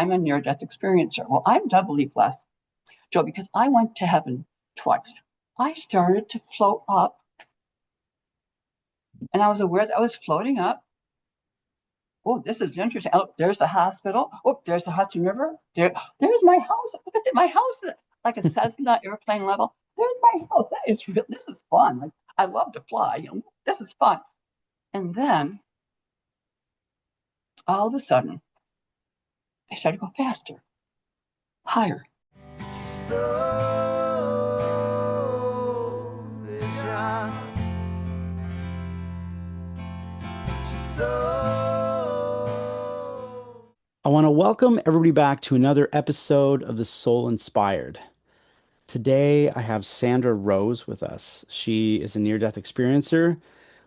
I'm a near-death experiencer. Well, I'm doubly blessed, Joe, because I went to heaven twice. I started to float up, and I was aware that I was floating up. Oh, this is interesting. Oh, there's the hospital. Oh, there's the Hudson River. There's my house. Look at my house, like a Cessna airplane level. There's my house. This is fun. Like, I love to fly. This is fun. And then all of a sudden, I started to go faster, higher. I want to welcome everybody back to another episode of the Soul Inspired. Today, I have Sandra Rose with us. She is a near-death experiencer.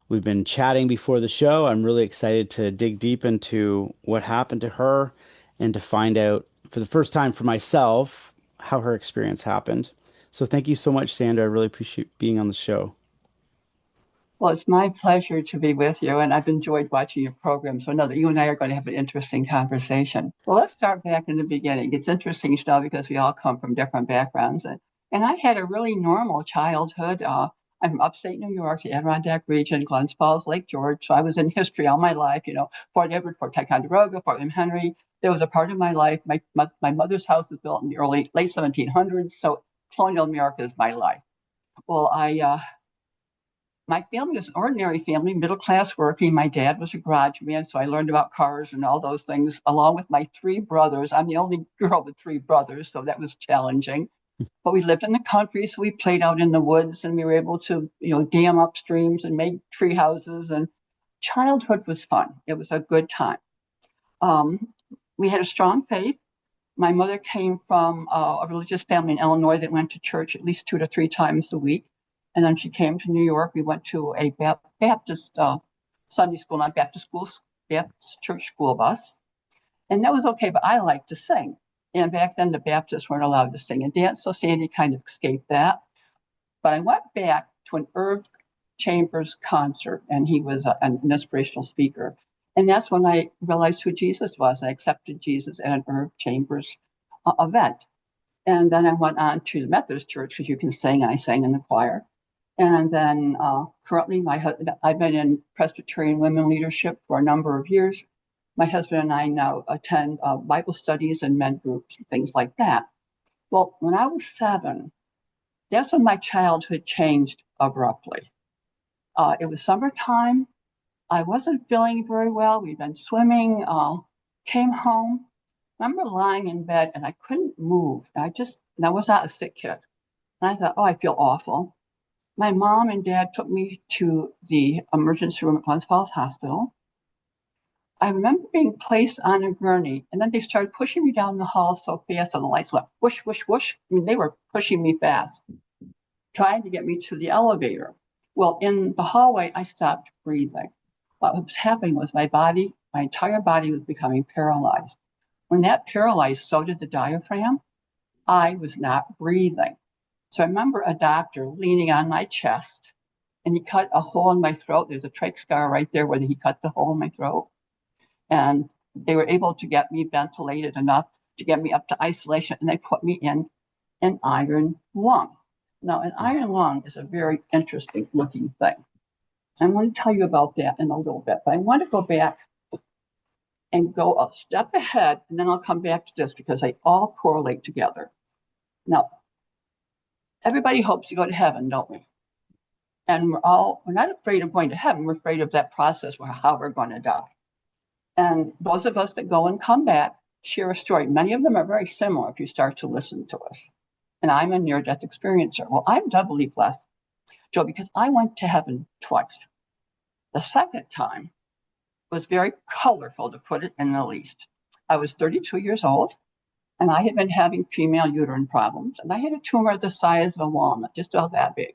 We've been chatting before the show. I'm really excited to dig deep into what happened to her and to find out for the first time for myself how her experience happened. So thank you so much, Sandra. I really appreciate being on the show. Well, it's my pleasure to be with you, and I've enjoyed watching your program. So I know that you and I are going to have an interesting conversation. Well, let's start back in the beginning. It's interesting, because we all come from different backgrounds. And I had a really normal childhood. I'm from upstate New York, the Adirondack region, Glens Falls, Lake George. So I was in history all my life, Fort Edward, Fort Ticonderoga, Fort William Henry. There was a part of my life. My mother's house was built in the late 1700s. So colonial America is my life. Well, my family was an ordinary family, middle class working. My dad was a garage man, so I learned about cars and all those things, along with my three brothers. I'm the only girl with three brothers, so that was challenging. But we lived in the country, so we played out in the woods, and we were able to, dam up streams and make tree houses. And childhood was fun. It was a good time. We had a strong faith. My mother came from a religious family in Illinois that went to church at least 2 to 3 times a week. And then she came to New York. We went to a Baptist Sunday school, not Baptist school, Baptist church school bus. And that was okay, but I liked to sing. And back then the Baptists weren't allowed to sing and dance, so Sandy kind of escaped that. But I went back to an Irv Chambers concert, and he was an inspirational speaker. And that's when I realized who Jesus was. I accepted Jesus at an Irv Chambers event. And then I went on to the Methodist church, because you can sing, and I sang in the choir. And then currently, I've been in Presbyterian women leadership for a number of years. My husband and I now attend Bible studies and men groups and things like that. Well, when I was 7, that's when my childhood changed abruptly. It was summertime. I wasn't feeling very well. We'd been swimming, came home. I remember lying in bed, and I couldn't move. And I was not a sick kid. And I thought, oh, I feel awful. My mom and dad took me to the emergency room at Glens Falls Hospital. I remember being placed on a gurney, and then they started pushing me down the hall so fast, and the lights went whoosh, whoosh, whoosh. I mean, they were pushing me fast, trying to get me to the elevator. Well, in the hallway, I stopped breathing. What was happening was my entire body was becoming paralyzed. When that paralyzed, so did the diaphragm. I was not breathing. So I remember a doctor leaning on my chest, and he cut a hole in my throat. There's a trach scar right there where he cut the hole in my throat. And they were able to get me ventilated enough to get me up to isolation, and they put me in an iron lung. Now, an iron lung is a very interesting looking thing. I'm going to tell you about that in a little bit, but I want to go back and go a step ahead, and then I'll come back to this because they all correlate together. Now, everybody hopes to go to heaven, don't we? And we're not afraid of going to heaven. We're afraid of that process where how we're going to die. And those of us that go and come back share a story. Many of them are very similar if you start to listen to us. And I'm a near-death experiencer. Well, I'm doubly blessed, Joe, because I went to heaven twice. The second time was very colorful, to put it in the least. I was 32 years old, and I had been having female uterine problems, and I had a tumor the size of a walnut, just about that big.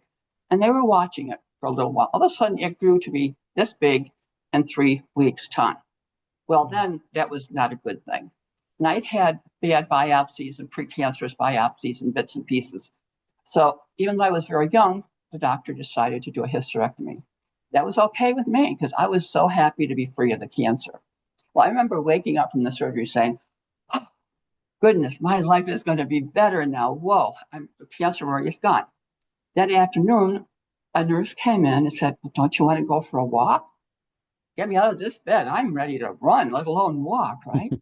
And they were watching it for a little while. All of a sudden, it grew to be this big in 3 weeks' time. Well, then that was not a good thing. And I'd had bad biopsies and precancerous biopsies and bits and pieces. So even though I was very young, the doctor decided to do a hysterectomy. That was okay with me because I was so happy to be free of the cancer. Well, I remember waking up from the surgery saying, oh, goodness, my life is going to be better now. Whoa, the cancer worry is gone. That afternoon, a nurse came in and said, well, don't you want to go for a walk? Get me out of this bed. I'm ready to run, let alone walk, right?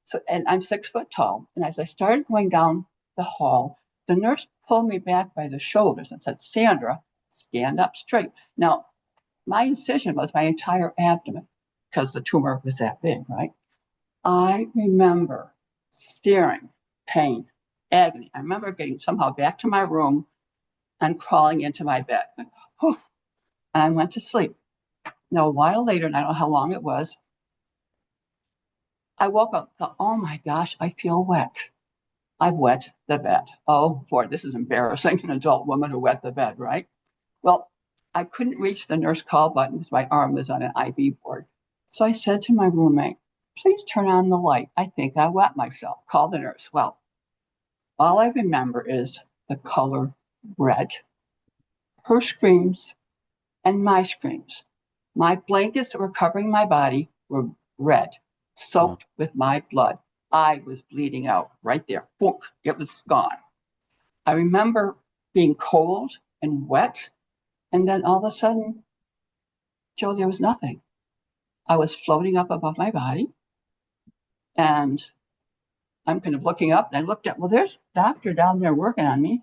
So, and I'm 6 foot tall. And as I started going down the hall, the nurse pulled me back by the shoulders and said, Sandra, stand up straight. Now, my incision was my entire abdomen because the tumor was that big, right? I remember staring, pain, agony. I remember getting somehow back to my room and crawling into my bed. And I went to sleep. Now, a while later, and I don't know how long it was, I woke up, thought, oh my gosh, I feel wet. I've wet the bed. Oh boy, this is embarrassing. An adult woman who wet the bed, right? Well, I couldn't reach the nurse call button because my arm was on an IV board. So I said to my roommate, please turn on the light. I think I wet myself. Call the nurse. Well, all I remember is the color red. Her screams and my screams. My blankets that were covering my body were red, soaked with my blood. I was bleeding out right there. Boom, it was gone. I remember being cold and wet. And then all of a sudden, Joe, there was nothing. I was floating up above my body. And I'm kind of looking up and I looked at, well, there's a doctor down there working on me.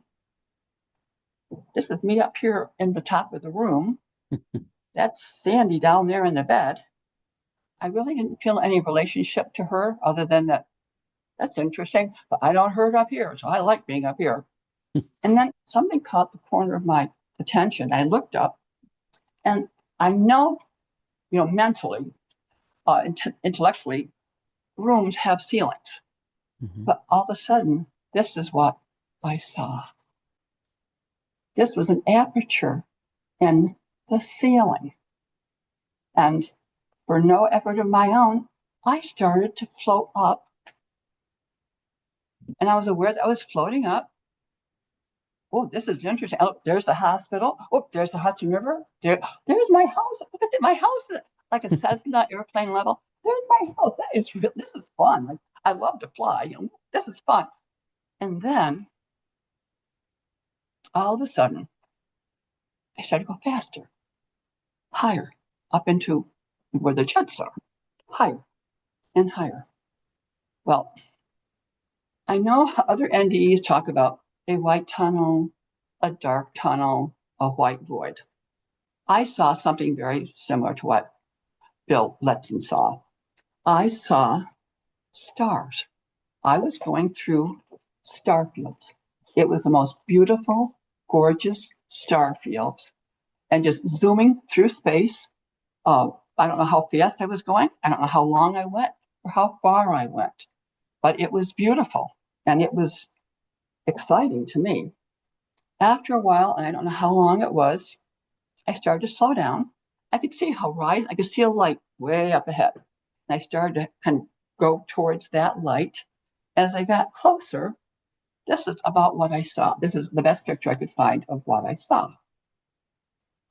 This is me up here in the top of the room. That's Sandy down there in the bed. I really didn't feel any relationship to her other than that. That's interesting, but I don't hurt up here, so I like being up here. And then something caught the corner of my attention. I looked up, and I know, mentally, intellectually, rooms have ceilings. But all of a sudden, this is what I saw. This was an aperture in the ceiling. And for no effort of my own, I started to float up. And I was aware that I was floating up. Oh, this is interesting. Oh, there's the hospital. Oh, there's the Hudson River. There's my house. Look at my house, like a Cessna airplane level. There's my house. This is fun. Like, I love to fly. This is fun. And then all of a sudden, I started to go faster, higher, up into where the jets are, higher and higher. Well, I know other NDEs talk about a white tunnel, a dark tunnel, a white void. I saw something very similar to what Bill Letzen saw. I saw stars. I was going through star fields. It was the most beautiful, gorgeous star fields. And just zooming through space. I don't know how fast I was going. I don't know how long I went or how far I went. But it was beautiful. And it was exciting to me. After a while, and I don't know how long it was, I started to slow down. I could see I could see a light way up ahead. And I started to kind of go towards that light. As I got closer, this is about what I saw. This is the best picture I could find of what I saw.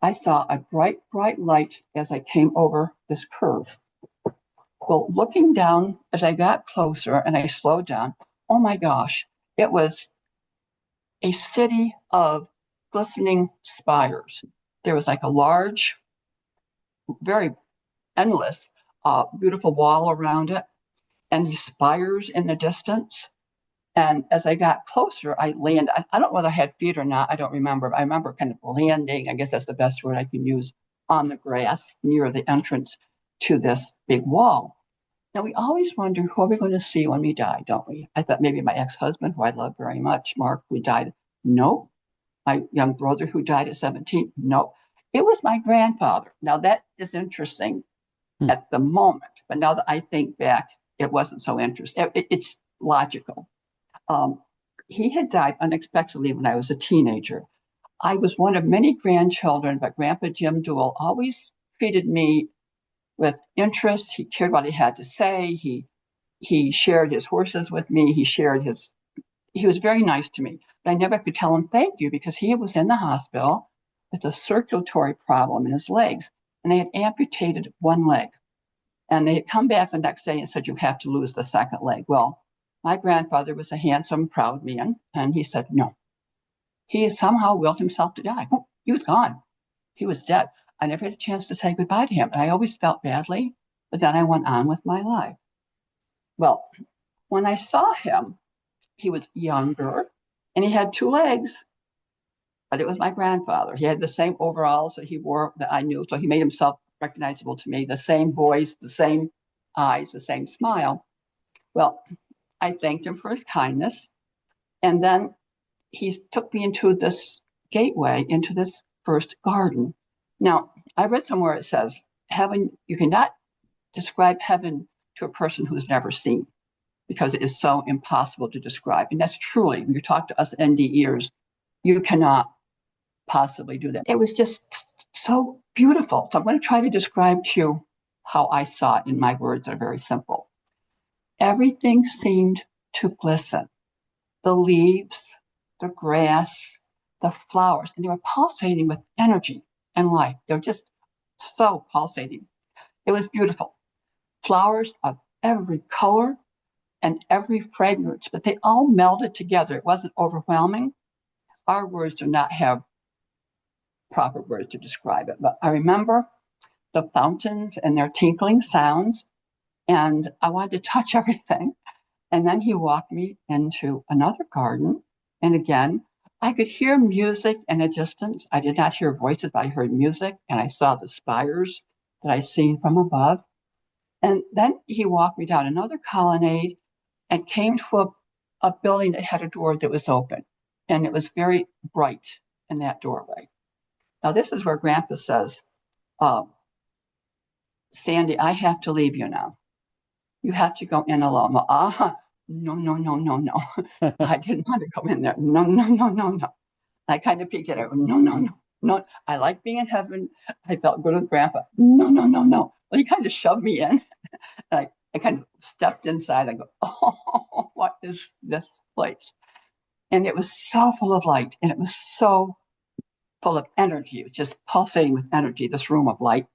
I saw a bright, bright light as I came over this curve. Well, looking down as I got closer and I slowed down, oh my gosh, it was a city of glistening spires. There was like a large, very endless, beautiful wall around it, and these spires in the distance. And as I got closer, I landed. I don't know whether I had feet or not. I don't remember. I remember kind of landing. I guess that's the best word I can use on the grass near the entrance to this big wall. Now, we always wonder who are we going to see when we die, don't we? I thought maybe my ex-husband, who I love very much, Mark, who died. No. My young brother who died at 17. No. It was my grandfather. Now, that is interesting at the moment. But now that I think back, it wasn't so interesting. It's logical. He had died unexpectedly when I was a teenager. I was one of many grandchildren, but Grandpa Jim Dool always treated me with interest. He cared what he had to say. He shared his horses with me. He was very nice to me. But I never could tell him thank you because he was in the hospital with a circulatory problem in his legs. And they had amputated one leg. And they had come back the next day and said, you have to lose the second leg. Well, My grandfather was a handsome, proud man, and he said no. He somehow willed himself to die. Oh, he was gone. He was dead. I never had a chance to say goodbye to him. And I always felt badly, but then I went on with my life. Well, when I saw him, he was younger and he had two legs, but it was my grandfather. He had the same overalls that he wore that I knew. So he made himself recognizable to me, the same voice, the same eyes, the same smile. Well, I thanked him for his kindness. And then he took me into this gateway, into this first garden. Now, I read somewhere it says, heaven, you cannot describe heaven to a person who's never seen because it is so impossible to describe. And that's truly, when you talk to us NDEers, you cannot possibly do that. It was just so beautiful. So I'm going to try to describe to you how I saw it in my words that are very simple. Everything seemed to glisten. The leaves, the grass, the flowers, and they were pulsating with energy and life. They were just so pulsating. It was beautiful. Flowers of every color and every fragrance, but they all melded together. It wasn't overwhelming. Our words do not have proper words to describe it, but I remember the fountains and their tinkling sounds, and I wanted to touch everything. And then he walked me into another garden. And again, I could hear music in a distance. I did not hear voices, but I heard music and I saw the spires that I seen from above. And then he walked me down another colonnade and came to a building that had a door that was open. And it was very bright in that doorway. Now, this is where Grandpa says, Sandy, I have to leave you now. You have to go in alone. Well, no, no, no, no, no. I didn't want to go in there. No, no, no, no, no. I kind of peeked at it. No, no, no, no. I like being in heaven. I felt good with Grandpa. No, no, no, no. Well, he kind of shoved me in. I kind of stepped inside. I go, oh, what is this place? And it was so full of light and it was so full of energy. It was just pulsating with energy, this room of light.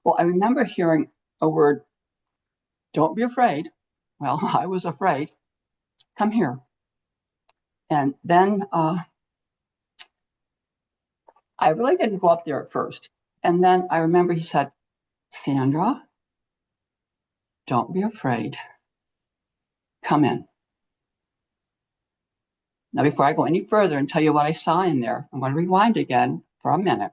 Well, I remember hearing a word, don't be afraid. Well, I was afraid. Come here. And then I really didn't go up there at first. And then I remember he said, Sandra, don't be afraid. Come in. Now, before I go any further and tell you what I saw in there, I'm going to rewind again for a minute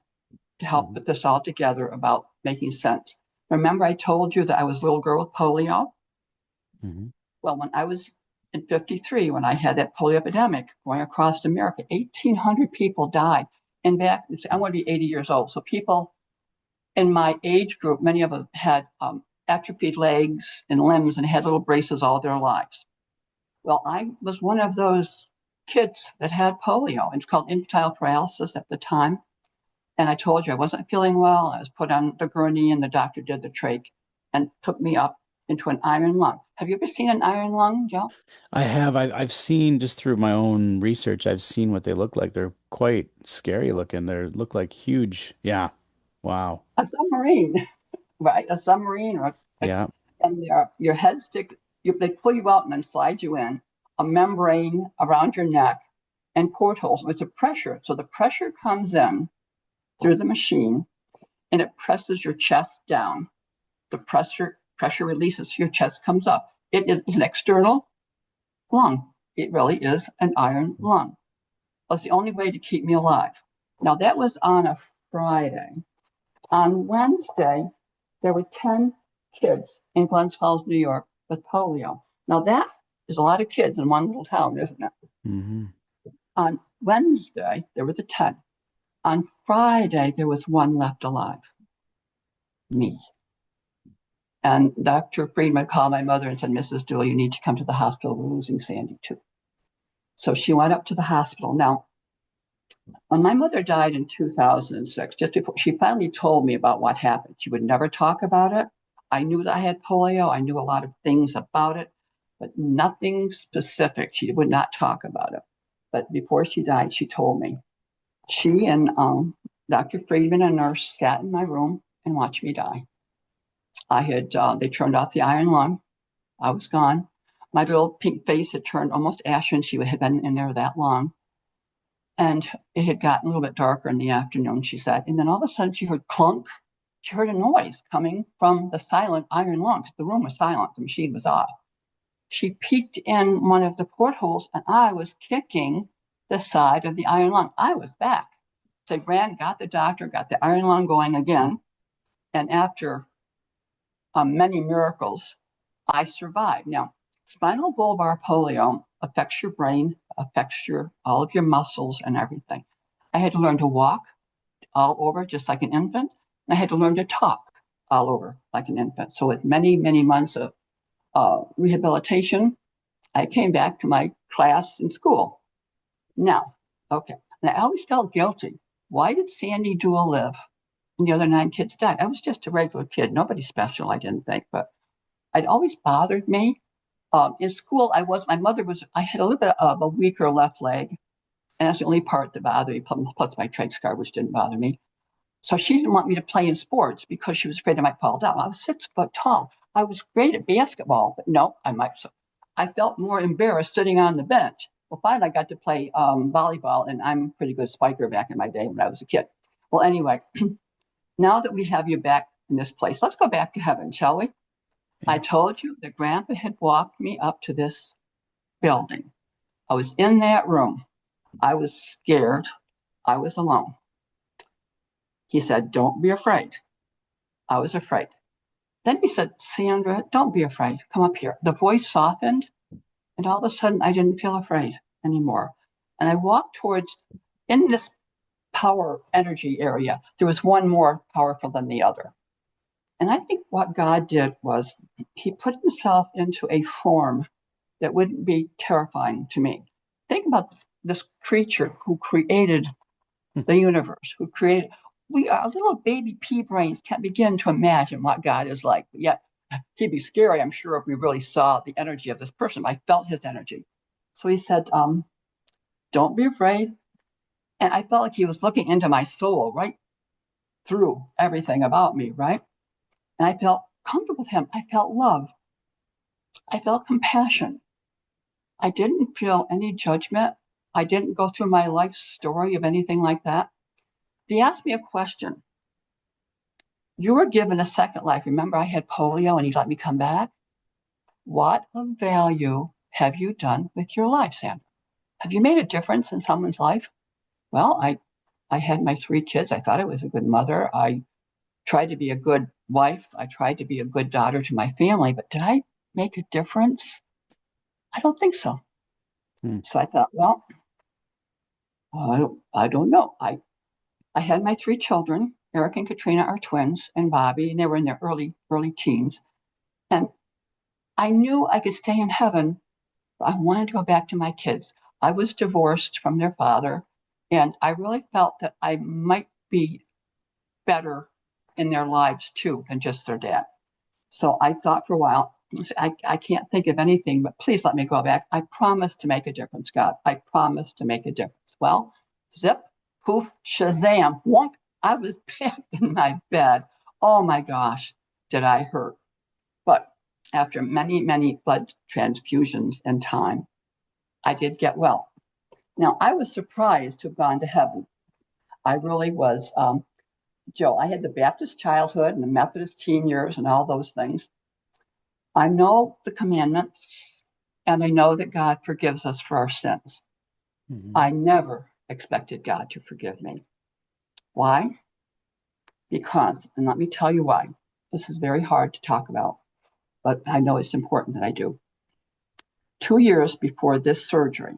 to help put this all together about making sense. Remember, I told you that I was a little girl with polio? Mm-hmm. Well, when I was in 53, when I had that polio epidemic going across America, 1,800 people died. And back, I'm going to be 80 years old. So people in my age group, many of them had atrophied legs and limbs and had little braces all their lives. Well, I was one of those kids that had polio. It's called infantile paralysis at the time. And I told you I wasn't feeling well. I was put on the gurney and the doctor did the trach and took me up into an iron lung. Have you ever seen an iron lung, Joe? I have. I've seen just through my own research, I've seen what they look like. They're quite scary looking. They look like huge. Yeah. Wow. A submarine, right? A submarine Yeah. and your head stick, they pull you out and then slide you in, a membrane around your neck and portholes. It's a pressure. So the pressure comes in through the machine and it presses your chest down. The pressure releases, your chest comes up. It is an external lung. It really is an iron lung. It's the only way to keep me alive. Now, that was on a Friday. On Wednesday, there were 10 kids in Glens Falls, New York with polio. Now, that is a lot of kids in one little town, isn't it? Mm-hmm. On Wednesday, there were the 10. On Friday, there was one left alive, me. And Dr. Friedman called my mother and said, Mrs. Dooley, you need to come to the hospital. We're losing Sandy too. So she went up to the hospital. Now, when my mother died in 2006, just before she finally told me about what happened, she would never talk about it. I knew that I had polio. I knew a lot of things about it, but nothing specific. She would not talk about it. But before she died, she told me. She and Dr. Friedman, a nurse, sat in my room and watched me die. I had, they turned off the iron lung. I was gone. My little pink face had turned almost ashen. She had been in there that long. And it had gotten a little bit darker in the afternoon, she said. And then all of a sudden she heard clunk. She heard a noise coming from the silent iron lungs. The room was silent. The machine was off. She peeked in one of the portholes, and I was kicking the side of the iron lung. I was back. So they ran, got the doctor, got the iron lung going again. And after many miracles, I survived. Now, spinal bulbar polio affects your brain, affects all of your muscles and everything. I had to learn to walk all over just like an infant. And I had to learn to talk all over like an infant. So with many, many months of rehabilitation, I came back to my class in school. Now, okay. And I always felt guilty. Why did Sandy Duell live and the other 9 kids died? I was just a regular kid, nobody special, I didn't think, but it always bothered me. In school, I had a little bit of a weaker left leg, and that's the only part that bothered me, plus my trach scar, which didn't bother me. So she didn't want me to play in sports because she was afraid I might fall down. I was 6 foot tall. I was great at basketball, but no, I might. So I felt more embarrassed sitting on the bench. Well, finally, I got to play volleyball, and I'm a pretty good spiker back in my day when I was a kid. Well, anyway, now that we have you back in this place, let's go back to heaven, shall we? Yeah. I told you that Grandpa had walked me up to this building. I was in that room. I was scared. I was alone. He said, don't be afraid. I was afraid. Then he said, Sandra, don't be afraid. Come up here. The voice softened, and all of a sudden, I didn't feel afraid anymore. And I walked towards, in this power energy area, there was one more powerful than the other. And I think what God did was he put himself into a form that wouldn't be terrifying to me. Think about this creature who created the universe, who created, our little baby pea brains can't begin to imagine what God is like. But yet he'd be scary, I'm sure, if we really saw the energy of this person. I felt his energy. So he said, don't be afraid. And I felt like he was looking into my soul, right through everything about me, right? And I felt comfortable with him. I felt love. I felt compassion. I didn't feel any judgment. I didn't go through my life story of anything like that. He asked me a question. You were given a second life. Remember, I had polio and he let me come back. What of value have you done with your life, Sandra? Have you made a difference in someone's life? Well, I had my 3 kids. I thought I was a good mother. I tried to be a good wife. I tried to be a good daughter to my family. But did I make a difference? I don't think so. So I thought, well, I don't know. I had my 3 children. Eric and Katrina are twins, and Bobby, and they were in their early teens. And I knew I could stay in heaven, but I wanted to go back to my kids. I was divorced from their father, and I really felt that I might be better in their lives too than just their dad. So I thought for a while, I can't think of anything, but please let me go back. I promise to make a difference, God. I promise to make a difference. Well, zip, poof, shazam, wonk. I was back in my bed. Oh my gosh, did I hurt. But after many, many blood transfusions and time, I did get well. Now, I was surprised to have gone to heaven. I really was. Joe, I had the Baptist childhood and the Methodist teen years and all those things. I know the commandments, and I know that God forgives us for our sins. Mm-hmm. I never expected God to forgive me. Why? Because, and let me tell you why. This is very hard to talk about, but I know it's important that I do. 2 years before this surgery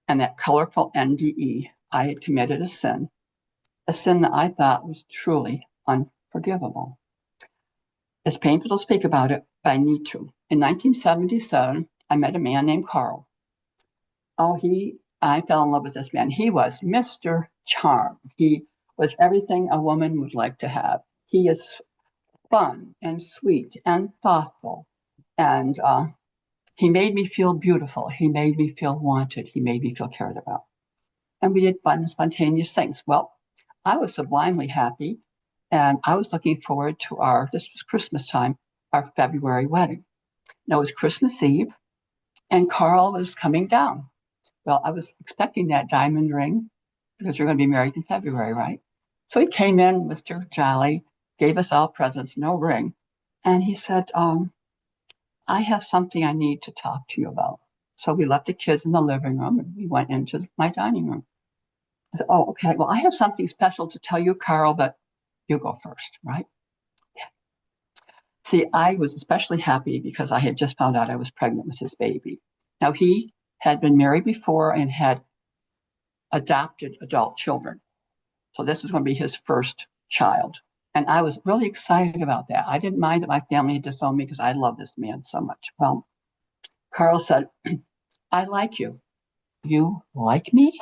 and that colorful NDE, I had committed a sin that I thought was truly unforgivable. It's painful to speak about it, but I need to. In 1977, I met a man named Carl. I fell in love with this man. He was Mr. Charm. He was everything a woman would like to have. He is fun and sweet and thoughtful. And he made me feel beautiful. He made me feel wanted. He made me feel cared about. And we did fun and spontaneous things. Well, I was sublimely happy. And I was looking forward to this was Christmas time, our February wedding. Now it was Christmas Eve. And Carl was coming down. Well, I was expecting that diamond ring because you're going to be married in February, right? So he came in, Mr. Jolly, gave us all presents, no ring. And he said, I have something I need to talk to you about. So we left the kids in the living room and we went into my dining room. I said, oh, okay. Well, I have something special to tell you, Carl, but you go first, right? Yeah. See, I was especially happy because I had just found out I was pregnant with his baby. Now, he had been married before and had adopted adult children. So this was going to be his first child. And I was really excited about that. I didn't mind that my family had disowned me because I love this man so much. Well, Carl said, I like you. You like me?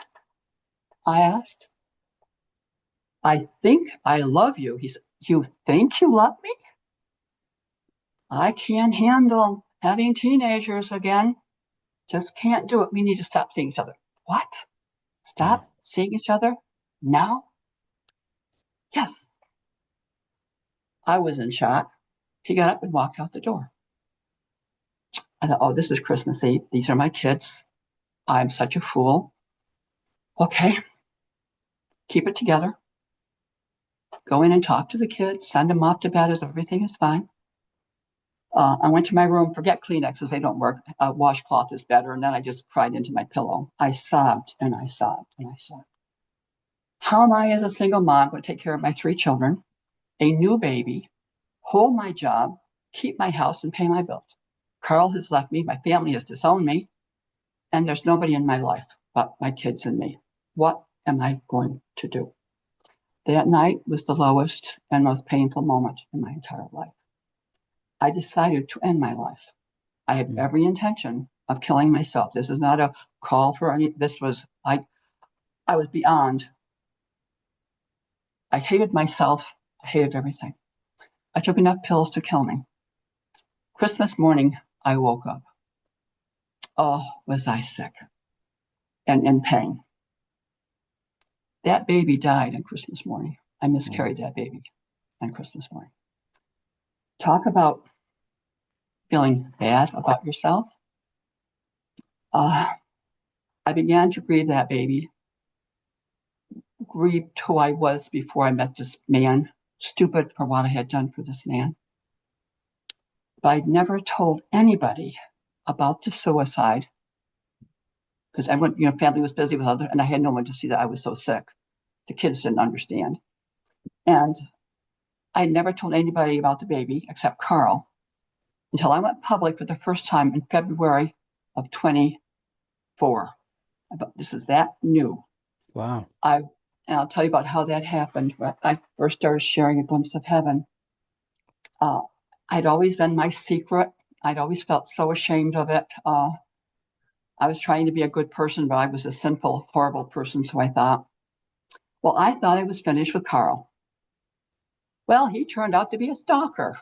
I asked. I think I love you. He said, you think you love me? I can't handle having teenagers again. Just can't do it. We need to stop seeing each other. What? Wow. Stop seeing each other? Now? Yes. I was in shock. He got up and walked out the door. I thought, oh, this is Christmas Eve. These are my kids. I'm such a fool. Okay, keep it together. Go in and talk to the kids. Send them off to bed as everything is fine. I went to my room. Forget Kleenexes. They don't work. Washcloth is better. And then I just cried into my pillow. I sobbed and I sobbed and I sobbed. How am I, as a single mom, going to take care of my 3 children, a new baby, hold my job, keep my house, and pay my bills? Carl has left me. My family has disowned me. And there's nobody in my life but my kids and me. What am I going to do? That night was the lowest and most painful moment in my entire life. I decided to end my life. I had every intention of killing myself. This is not a call for any, this was, I was beyond. I hated myself. I hated everything. I took enough pills to kill me. Christmas morning, I woke up. Oh, was I sick and in pain. That baby died on Christmas morning. I miscarried that baby on Christmas morning. Talk about feeling bad about yourself. I began to grieve that baby, grieved who I was before I met this man, stupid for what I had done for this man. But I'd never told anybody about the suicide because family was busy with other, and I had no one to see that I was so sick. The kids didn't understand. And I never told anybody about the baby except Carl until I went public for the first time in February of 24. This is that new. Wow. And I'll tell you about how that happened. When I first started sharing a glimpse of heaven. I'd always been my secret. I'd always felt so ashamed of it. I was trying to be a good person, but I was a sinful, horrible person, so I thought. Well, I thought I was finished with Carl. Well, he turned out to be a stalker.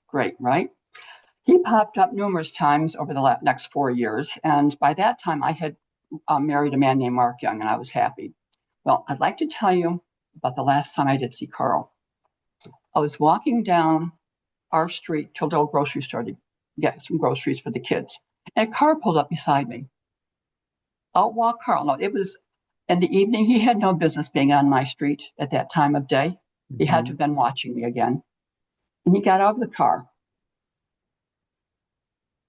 Great, right? He popped up numerous times over the next 4 years, and by that time I had married a man named Mark Young, and I was happy. Well, I'd like to tell you about the last time I did see Carl. I was walking down our street to a little grocery store to get some groceries for the kids, and a car pulled up beside me. Out walked Carl. No, it was in the evening. He had no business being on my street at that time of day. He had to have been watching me again. And he got out of the car.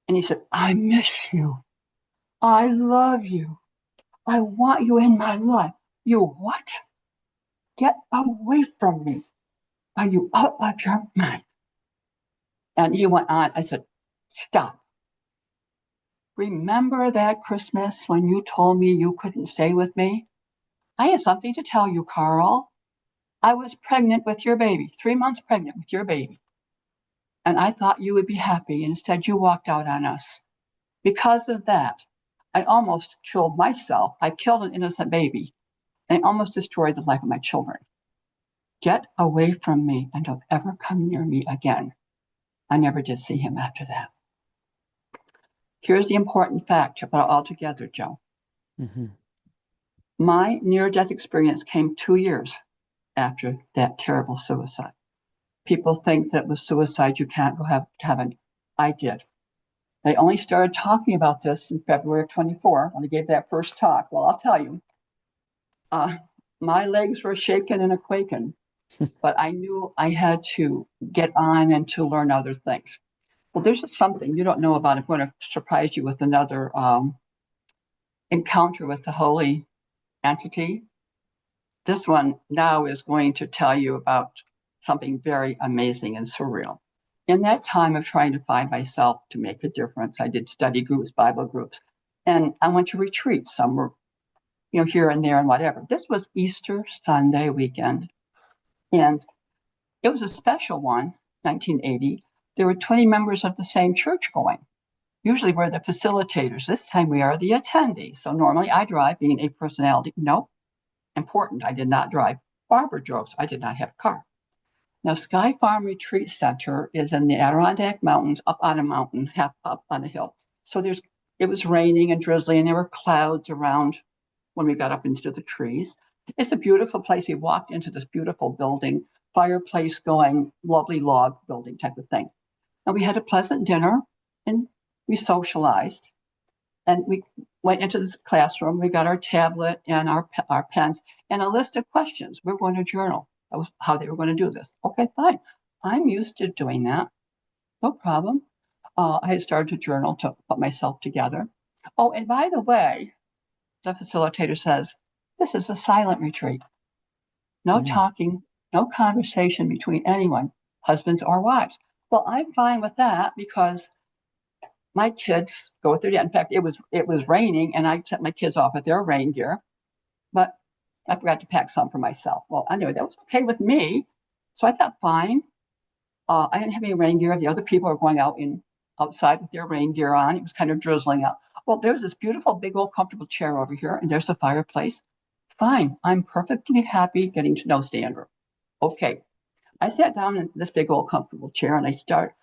And he said, I miss you. I love you. I want you in my life. You what? Get away from me. Are you out of your mind? And he went on. I said, stop. Remember that Christmas when you told me you couldn't stay with me? I have something to tell you, Carl. I was pregnant with your baby, 3 months pregnant with your baby. And I thought you would be happy. And instead, you walked out on us. Because of that, I almost killed myself. I killed an innocent baby. And I almost destroyed the life of my children. Get away from me and don't ever come near me again. I never did see him after that. Here's the important fact about it all together, Joe. My near-death experience came 2 years after that terrible suicide. People think that with suicide you can't go to heaven. I did. They only started talking about this in February of 24 when I gave that first talk. Well, I'll tell you, uh, my legs were shaking and a quaking, but I knew I had to get on and to learn other things. Well, there's just something you don't know about. I'm going to surprise you with another encounter with the holy entity. This one now is going to tell you about something very amazing and surreal. In that time of trying to find myself to make a difference, I did study groups, Bible groups, and I went to retreats. Some were, here and there and whatever. This was Easter Sunday weekend, and it was a special one, 1980. There were 20 members of the same church going. Usually we're the facilitators. This time we are the attendees. So normally I drive, being a personality. Nope, important. I did not drive. Barbara drove, so I did not have a car. Now, Sky Farm Retreat Center is in the Adirondack Mountains, up on a mountain, half up on a hill. So it was raining and drizzly, and there were clouds around when we got up into the trees. It's a beautiful place. We walked into this beautiful building, fireplace going, lovely log building type of thing. And we had a pleasant dinner, and we socialized. And we went into this classroom. We got our tablet and our pens and a list of questions. We're going to journal. That was how they were going to do this. Okay, fine. I'm used to doing that. No problem. I had started to journal to put myself together. Oh, and by the way, the facilitator says, this is a silent retreat. No talking, no conversation between anyone, husbands or wives. Well, I'm fine with that because my kids go with their dad. In fact, it was raining, and I sent my kids off with their rain gear, but I forgot to pack some for myself. Well, anyway, that was okay with me. So I thought, fine. I didn't have any rain gear. The other people were going outside with their rain gear on. It was kind of drizzling out. Well, there's this beautiful, big old comfortable chair over here, and there's the fireplace. Fine. I'm perfectly happy getting to know Sandra. Okay. I sat down in this big old comfortable chair, and I started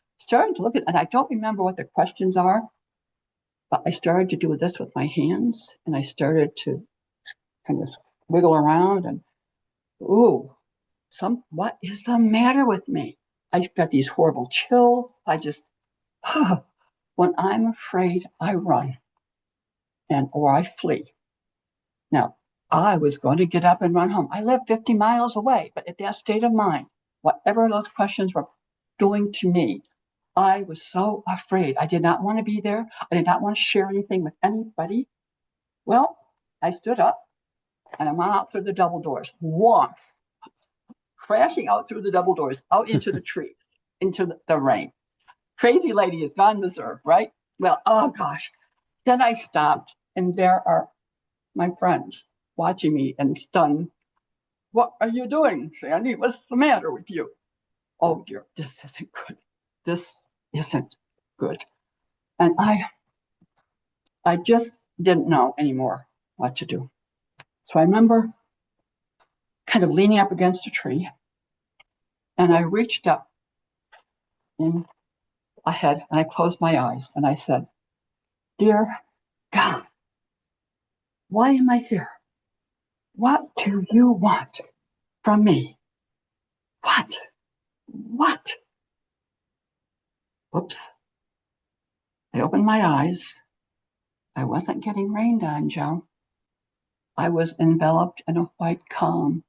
to look at, and I don't remember what the questions are, but I started to do this with my hands, and I started to kind of wiggle around, and ooh, what is the matter with me? I got these horrible chills. When I'm afraid, I run or I flee. Now, I was going to get up and run home. I live 50 miles away, but at that state of mind, whatever those questions were doing to me, I was so afraid. I did not want to be there. I did not want to share anything with anybody. Well, I stood up and I went out through the double doors. One, crashing out through the double doors, out into the trees, into the rain. Crazy lady is gone berserk, right? Well, oh gosh. Then I stopped, and there are my friends watching me and stunned. What are you doing, Sandy? What's the matter with you? Oh dear, this isn't good. This isn't good. And I just didn't know anymore what to do. So I remember kind of leaning up against a tree, and I reached up in ahead and I closed my eyes and I said, Dear God, why am I here? What do you want from me? What? What? Whoops. I opened my eyes. I wasn't getting rained on, Joe. I was enveloped in a white column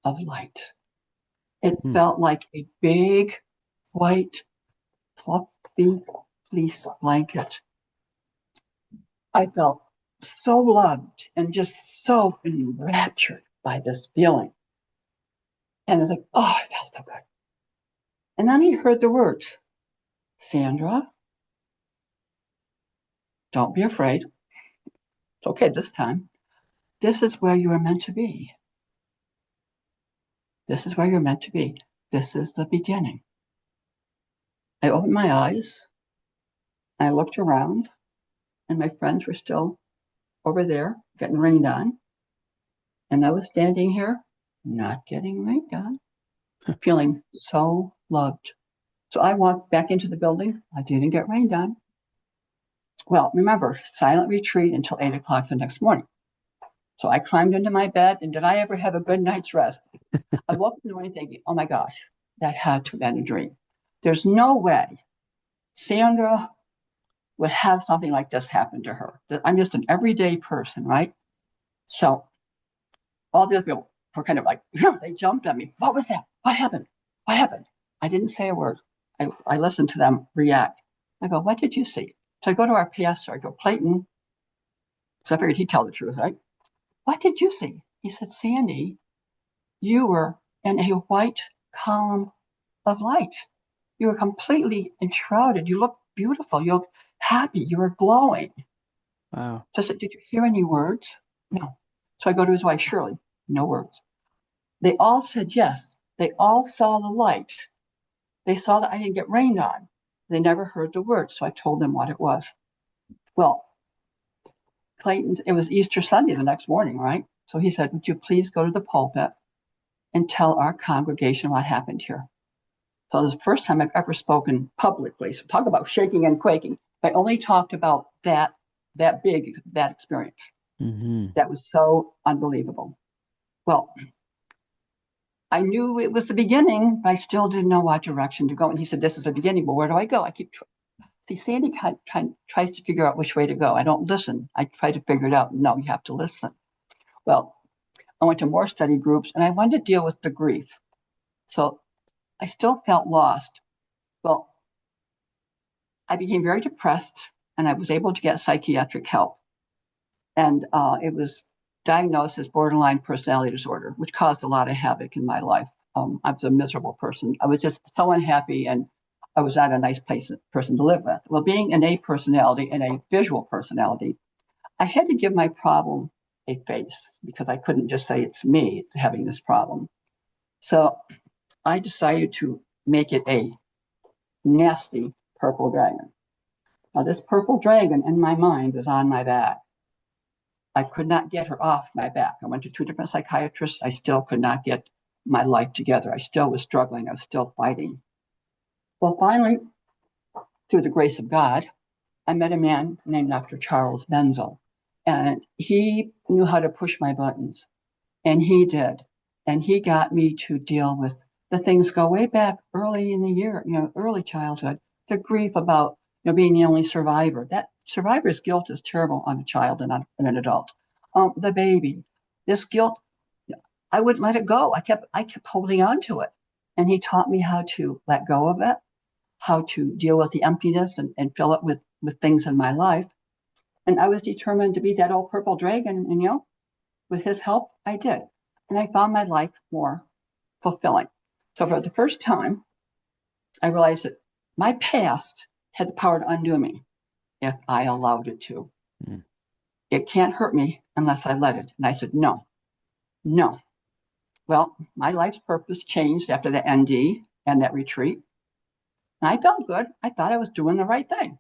of light. It felt like a big, white, fluffy fleece blanket. I felt so loved and just so enraptured by this feeling. And it's like, oh, I felt so good. And then he heard the words, Sandra, don't be afraid. It's okay this time. This is where you are meant to be. This is where you're meant to be. This is the beginning. I opened my eyes. I looked around, and my friends were still over there getting rained on. And I was standing here, not getting rained on, feeling so loved. So I walked back into the building. I didn't get rained on. Well, remember, silent retreat until 8 o'clock the next morning. So I climbed into my bed, and did I ever have a good night's rest? I woke up in the morning thinking, oh my gosh, that had to have been a dream. There's no way Sandra would have something like this happen to her. I'm just an everyday person, right? So all the other people were kind of like, they jumped on me. What was that? What happened? What happened? I didn't say a word. I listened to them react. I go, what did you see? So I go to our pastor. I go, Clayton, because I figured he'd tell the truth, right? What did you see? He said, Sandy, you were in a white column of light. You were completely enshrouded. You looked beautiful. You looked happy. You were glowing. Wow. So I said, did you hear any words? No. So I go to his wife, Shirley. No words. They all said yes. They all saw the light. They saw that I didn't get rained on. They never heard the words. So I told them what it was. Well, Clayton, it was Easter Sunday the next morning, right? So he said, would you please go to the pulpit and tell our congregation what happened here? So this is the first time I've ever spoken publicly. So talk about shaking and quaking. I only talked about that experience. Mm-hmm. That was so unbelievable. Well, I knew it was the beginning, but I still didn't know what direction to go. And he said, this is the beginning, but where do I go? I keep see, Sandy tries to figure out which way to go. I don't listen. I try to figure it out. No, you have to listen. Well, I went to more study groups and I wanted to deal with the grief. So I still felt lost. Well, I became very depressed and I was able to get psychiatric help. And it was diagnosed as borderline personality disorder, which caused a lot of havoc in my life. I was a miserable person. I was just so unhappy and I was not a nice person to live with. Well, being an A personality and a visual personality, I had to give my problem a face because I couldn't just say it's me having this problem. So I decided to make it a nasty purple dragon. Now, this purple dragon in my mind was on my back. I could not get her off my back. I went to 2 different psychiatrists. I still could not get my life together. I still was struggling. I was still fighting. Well, finally, through the grace of God, I met a man named Dr. Charles Benzel, and he knew how to push my buttons, and he did. And he got me to deal with the things go way back early in the year, early childhood, the grief about being the only survivor. That survivor's guilt is terrible on a child and on an adult. The baby, this guilt, I wouldn't let it go. I kept holding on to it. And he taught me how to let go of it, how to deal with the emptiness and fill it with things in my life. And I was determined to be that old purple dragon. And, with his help, I did. And I found my life more fulfilling. So for the first time, I realized that my past had the power to undo me if I allowed it to. Mm. It can't hurt me unless I let it. And I said, no. Well, my life's purpose changed after the ND and that retreat. And I felt good. I thought I was doing the right thing.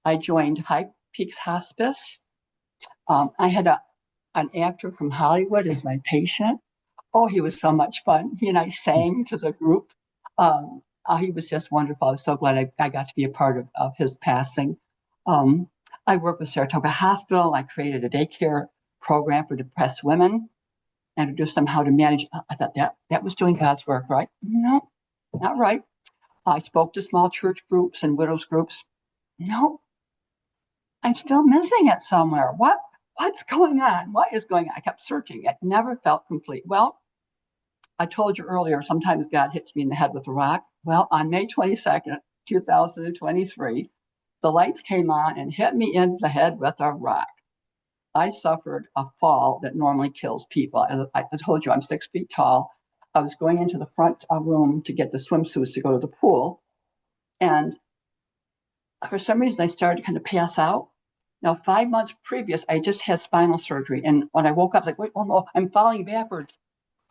I joined High Peaks Hospice. I had an actor from Hollywood as my patient. Oh, he was so much fun. He and I sang to the group. He was just wonderful. I was so glad I got to be a part of his passing. I worked with Saratoga Hospital. I created a daycare program for depressed women and introduced them how to manage. I thought that was doing God's work, right? No, not right. I spoke to small church groups and widows groups. No, I'm still missing it somewhere. What's going on? What is going on? I kept searching. It never felt complete. Well, I told you earlier, sometimes God hits me in the head with a rock. Well, on May 22nd, 2023, the lights came on and hit me in the head with a rock. I suffered a fall that normally kills people. I told you I'm 6 feet tall. I was going into the front room to get the swimsuits to go to the pool. And for some reason, I started to kind of pass out. Now, 5 months previous, I just had spinal surgery. And when I woke up, like, wait, oh no, I'm falling backwards.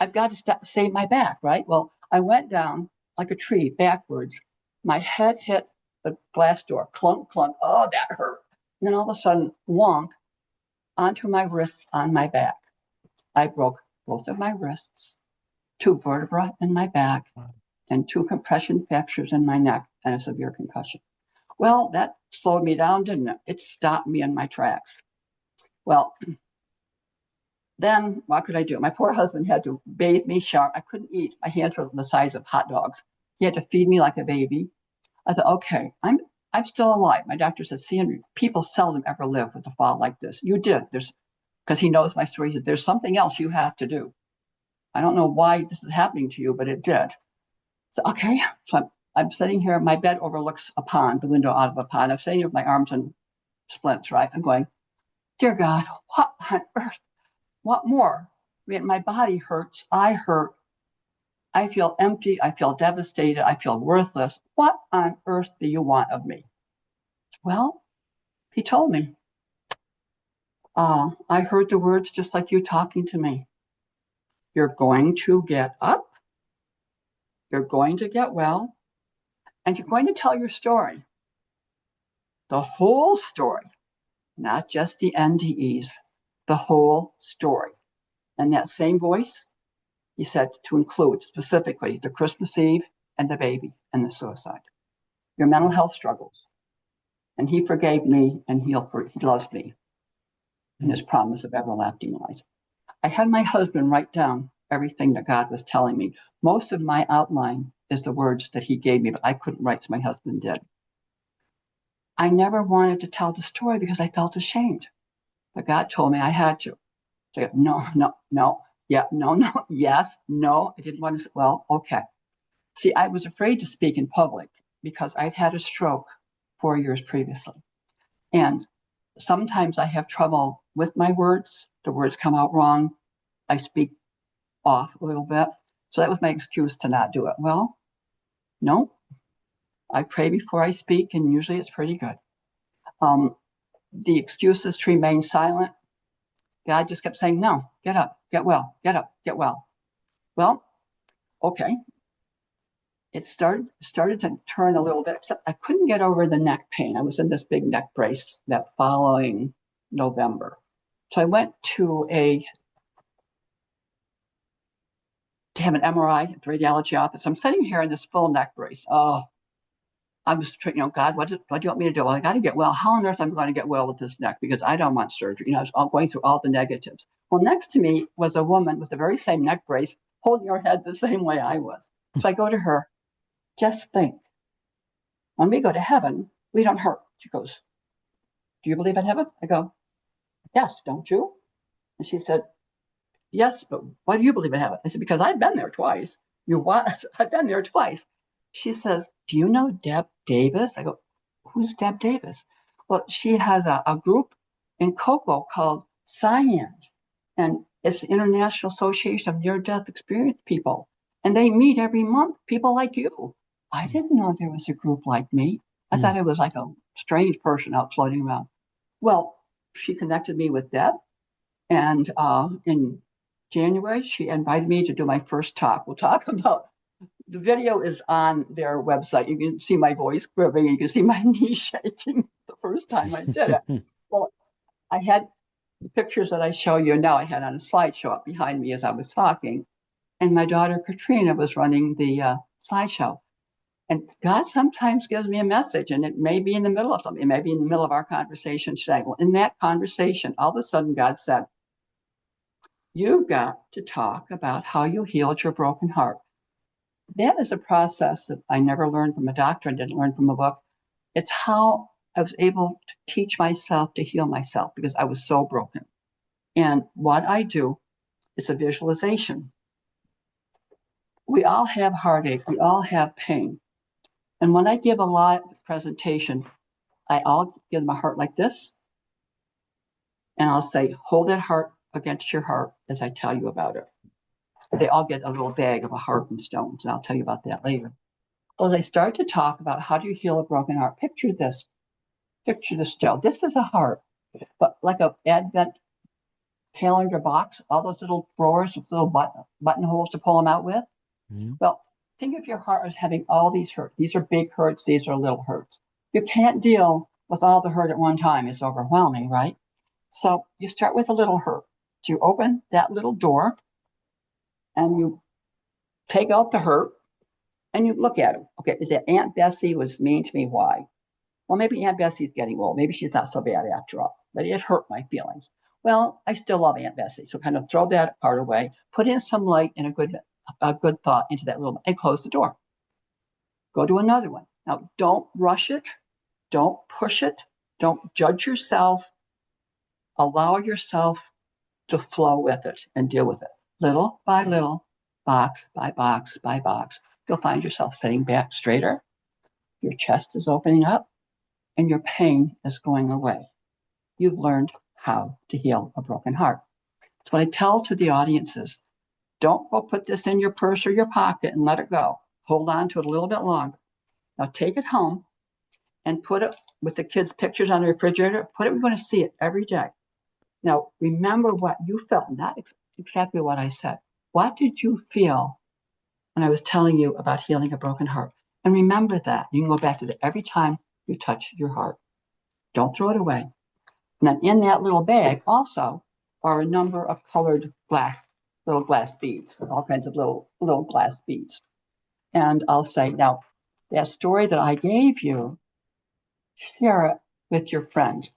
I've got to save my back, right? Well, I went down like a tree backwards. My head hit the glass door, clunk, clunk. Oh, that hurt. And then all of a sudden, wonk, onto my wrists on my back. I broke both of my wrists, 2 vertebrae in my back, and 2 compression fractures in my neck, and a severe concussion. Well, that slowed me down, didn't it? It stopped me in my tracks. Well, then what could I do? My poor husband had to bathe me, shower. I couldn't eat. My hands were the size of hot dogs. He had to feed me like a baby. I thought, okay, I'm I'm still alive. My doctor says, Sandra, people seldom ever live with a fall like this. You did. Because he knows my story. He said, there's something else you have to do. I don't know why this is happening to you, but it did. So, okay. So I'm sitting here. My bed overlooks a pond, the window out of a pond. I'm sitting here with my arms in splints, right? I'm going, dear God, what on earth? What more? I mean, my body hurts. I hurt. I feel empty. I feel devastated. I feel worthless. What on earth do you want of me? Well, he told me. I heard the words just like you talking to me. You're going to get up. You're going to get well. And you're going to tell your story. The whole story, not just the NDEs, the whole story. And that same voice, he said to include specifically the Christmas Eve and the baby and the suicide, your mental health struggles. And he forgave me and he loves me and his promise of everlasting life. I had my husband write down everything that God was telling me. Most of my outline is the words that he gave me, but I couldn't write, so my husband did. I never wanted to tell the story because I felt ashamed. But God told me I had to. So I go, no, yeah, no, yes, no. I didn't want to say, well, okay. See, I was afraid to speak in public because I'd had a stroke 4 years previously. And sometimes I have trouble with my words. The words come out wrong. I speak off a little bit. So that was my excuse to not do it. Well, no, I pray before I speak, and usually it's pretty good. The excuses to remain silent, God just kept saying, no, get up, get well, get up, get well. Well, okay. It started to turn a little bit, except I couldn't get over the neck pain. I was in this big neck brace that following November. So I went to have an MRI at the radiology office. I'm sitting here in this full neck brace. Oh, I was, God, what do you want me to do? Well, I got to get well. How on earth am I going to get well with this neck? Because I don't want surgery. I was going through all the negatives. Well, next to me was a woman with the very same neck brace, holding her head the same way I was. So I go to her, just think, when we go to heaven, we don't hurt. She goes, do you believe in heaven? I go, yes, don't you? And she said, yes, but why do you believe in heaven? I said, because I've been there twice. You what? I've been there twice. She says, do you know Deb Davis? I go, who's Deb Davis? Well, she has a group in Cocoa called Science, and it's the International Association of Near-Death Experienced People. And they meet every month, people like you. I didn't know there was a group like me. I thought it was like a strange person out floating around. Well, she connected me with Deb, and in January, she invited me to do my first talk. We'll talk about, the video is on their website. You can see my voice quivering. You can see my knees shaking the first time I did it. Well, I had the pictures that I show you now, I had on a slideshow up behind me as I was talking. And my daughter, Katrina, was running the slideshow. And God sometimes gives me a message, and it may be in the middle of something. It may be in the middle of our conversation today. Well, in that conversation, all of a sudden, God said, you've got to talk about how you healed your broken heart. That is a process that I never learned from a doctor and didn't learn from a book. It's how I was able to teach myself to heal myself because I was so broken. And what I do, it's a visualization. We all have heartache. We all have pain. And when I give a live presentation, I'll give my heart like this. And I'll say, hold that heart against your heart as I tell you about it. They all get a little bag of a heart and stones. And I'll tell you about that later. Well, they start to talk about how do you heal a broken heart. Picture this, Joe. This is a heart, but like an Advent calendar box, all those little drawers with little button holes to pull them out with. Mm-hmm. Well, think of your heart as having all these hurts. These are big hurts. These are little hurts. You can't deal with all the hurt at one time. It's overwhelming, right? So you start with a little hurt. So you open that little door and you take out the hurt and you look at him. Okay, is that Aunt Bessie was mean to me? Why? Well, maybe Aunt Bessie's getting old. Maybe she's not so bad after all. But it hurt my feelings. Well, I still love Aunt Bessie. So kind of throw that part away, put in some light and a good thought into that little, and close the door. Go to another one. Now, don't rush it. Don't push it. Don't judge yourself. Allow yourself to flow with it and deal with it. Little by little, box by box by box, you'll find yourself sitting back straighter. Your chest is opening up and your pain is going away. You've learned how to heal a broken heart. So what I tell to the audiences, don't go put this in your purse or your pocket and let it go. Hold on to it a little bit longer. Now take it home and put it with the kids' pictures on the refrigerator. Put it, we're going to see it every day. Now, remember what you felt, not exactly what I said. What did you feel when I was telling you about healing a broken heart? And remember that. You can go back to that every time you touch your heart. Don't throw it away. And then in that little bag also are a number of colored little glass beads, all kinds of little glass beads. And I'll say, now, that story that I gave you, share it with your friends.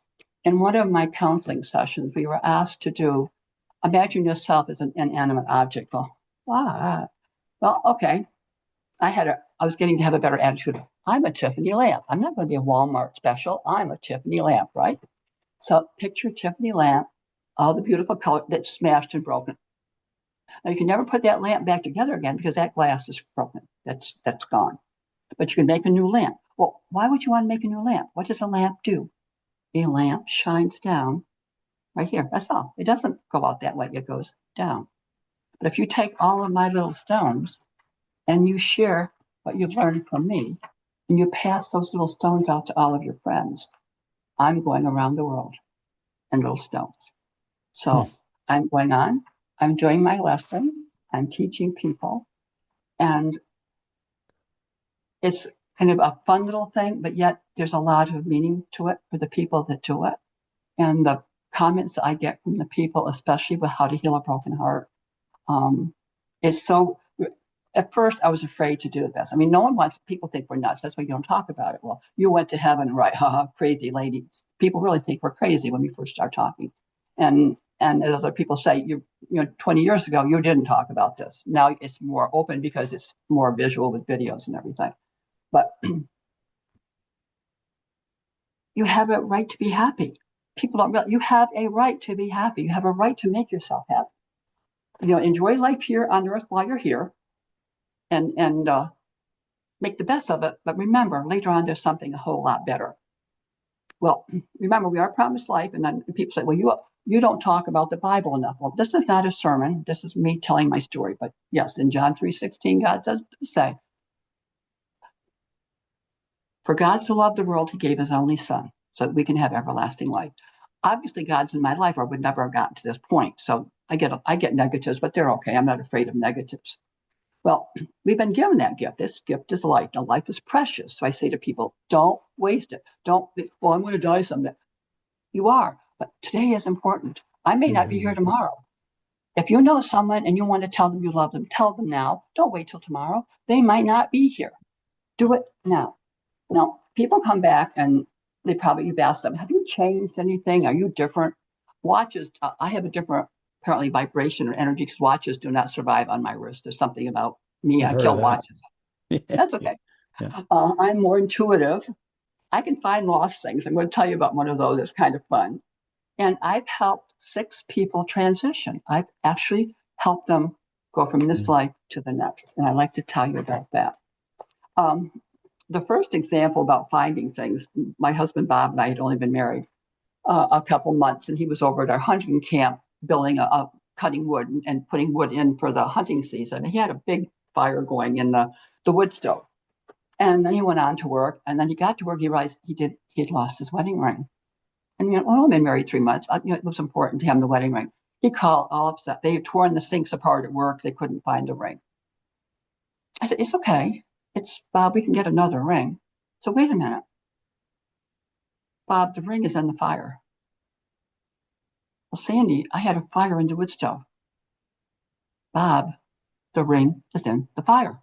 In one of my counseling sessions, we were asked to do, imagine yourself as an inanimate object. Well, okay. I was getting to have a better attitude. I'm a Tiffany lamp. I'm not going to be a Walmart special. I'm a Tiffany lamp, right? So picture Tiffany lamp, all the beautiful color that's smashed and broken. Now you can never put that lamp back together again because that glass is broken. That's gone. But you can make a new lamp. Well, why would you want to make a new lamp? What does a lamp do? A lamp shines down right here. That's all. It doesn't go out that way. It goes down. But if you take all of my little stones and you share what you've learned from me, and you pass those little stones out to all of your friends, I'm going around the world in little stones. So I'm going on. I'm doing my lesson. I'm teaching people. And it's kind of a fun little thing, but yet there's a lot of meaning to it for the people that do it. And the comments that I get from the people, especially with how to heal a broken heart, it's so. At first, I was afraid to do this. I mean, no one wants. People think we're nuts. That's why you don't talk about it. Well, you went to heaven, right? Haha, crazy ladies. People really think we're crazy when we first start talking, and as other people say, 20 years ago, you didn't talk about this. Now it's more open because it's more visual with videos and everything. But you have a right to be happy. People don't realize you have a right to be happy. You have a right to make yourself happy. Enjoy life here on earth while you're here, and make the best of it. But remember, later on, there's something a whole lot better. Well, remember, we are promised life, and then people say, well, you don't talk about the Bible enough. Well, this is not a sermon. This is me telling my story. But yes, in John 3:16, God does say, for God so loved the world, he gave his only son so that we can have everlasting life. Obviously, God's in my life, or I would never have gotten to this point. So I get negatives, but they're okay. I'm not afraid of negatives. Well, we've been given that gift. This gift is life. Now, life is precious. So I say to people, don't waste it. Don't, well, I'm going to die someday. You are, but today is important. I may not be here tomorrow. If you know someone and you want to tell them you love them, tell them now. Don't wait till tomorrow. They might not be here. Do it now. Now, people come back and you've asked them, have you changed anything? Are you different? Watches, I have a different, apparently, vibration or energy because watches do not survive on my wrist. There's something about me. I kill watches. That's okay. Yeah. I'm more intuitive. I can find lost things. I'm going to tell you about one of those. It's kind of fun. And I've helped 6 people transition. I've actually helped them go from this life to the next. And I'd like to tell you about that. The first example about finding things, my husband Bob and I had only been married a couple months, and he was over at our hunting camp building cutting wood and putting wood in for the hunting season. And he had a big fire going in the wood stove. And then he went on to work, and then he got to work. He realized he had lost his wedding ring. And I've been married 3 months. It was important to have the wedding ring. He called all upset. They had torn the sinks apart at work. They couldn't find the ring. I said, it's okay. It's Bob, we can get another ring. So wait a minute. Bob, the ring is in the fire. Well, Sandy, I had a fire in the wood stove. Bob, the ring is in the fire.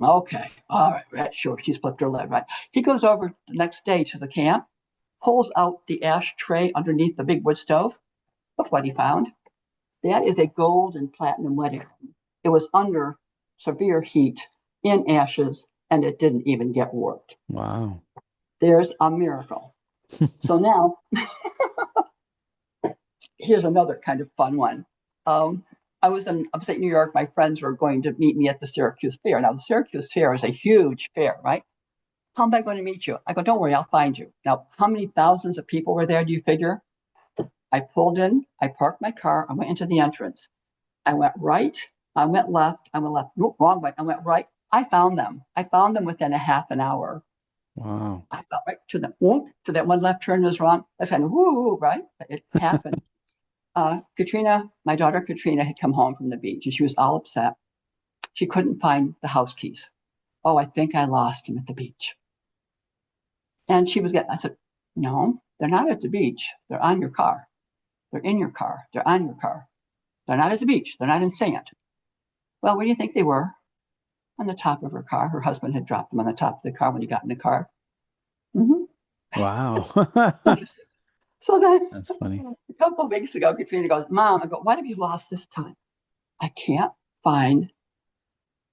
Okay, all right, sure. She's flipped her lid, right? He goes over the next day to the camp, pulls out the ash tray underneath the big wood stove. Look what he found. That is a gold and platinum wedding ring. It was under severe heat in ashes, and it didn't even get warped. Wow. There's a miracle. So now, here's another kind of fun one. I was in upstate New York. My friends were going to meet me at the Syracuse Fair. Now, the Syracuse Fair is a huge fair, right? How am I going to meet you? I go, don't worry, I'll find you. Now, how many thousands of people were there, do you figure? I pulled in, I parked my car, I went into the entrance. I went right, I went left, nope, wrong way, I went right. I found them. I found them within a half an hour. Wow. I felt right to them. Whoop, so that one left turn was wrong. That's kind of woo, right? But it happened. Katrina, my daughter Katrina, had come home from the beach and she was all upset. She couldn't find the house keys. Oh, I think I lost them at the beach. And I said, no, they're not at the beach. They're on your car. They're in your car. They're on your car. They're not at the beach. They're not in sand. Well, where do you think they were? On the top of her car. Her husband had dropped them on the top of the car when he got in the car. Mm-hmm. Wow. So then That's funny. a couple of weeks ago, Katrina goes, Mom, I go, what have you lost this time? I can't find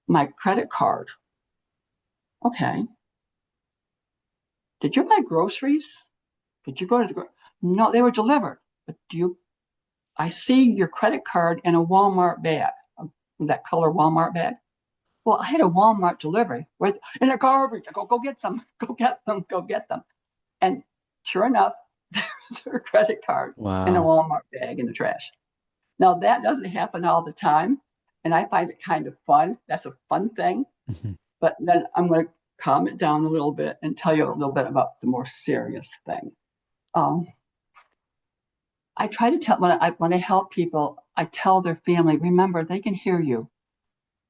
my credit card. Okay. Did you buy groceries? Did you go to the No, they were delivered. But I see your credit card in a Walmart bag, that color Walmart bag. Well, I had a Walmart delivery in the garbage. I go get them, go get them, go get them. And sure enough, there's her credit card in a Wow. Walmart bag in the trash. Now, that doesn't happen all the time. And I find it kind of fun. That's a fun thing. Mhm. But then I'm going to calm it down a little bit and tell you a little bit about the more serious thing. I try to tell when I help people, I tell their family, remember, they can hear you.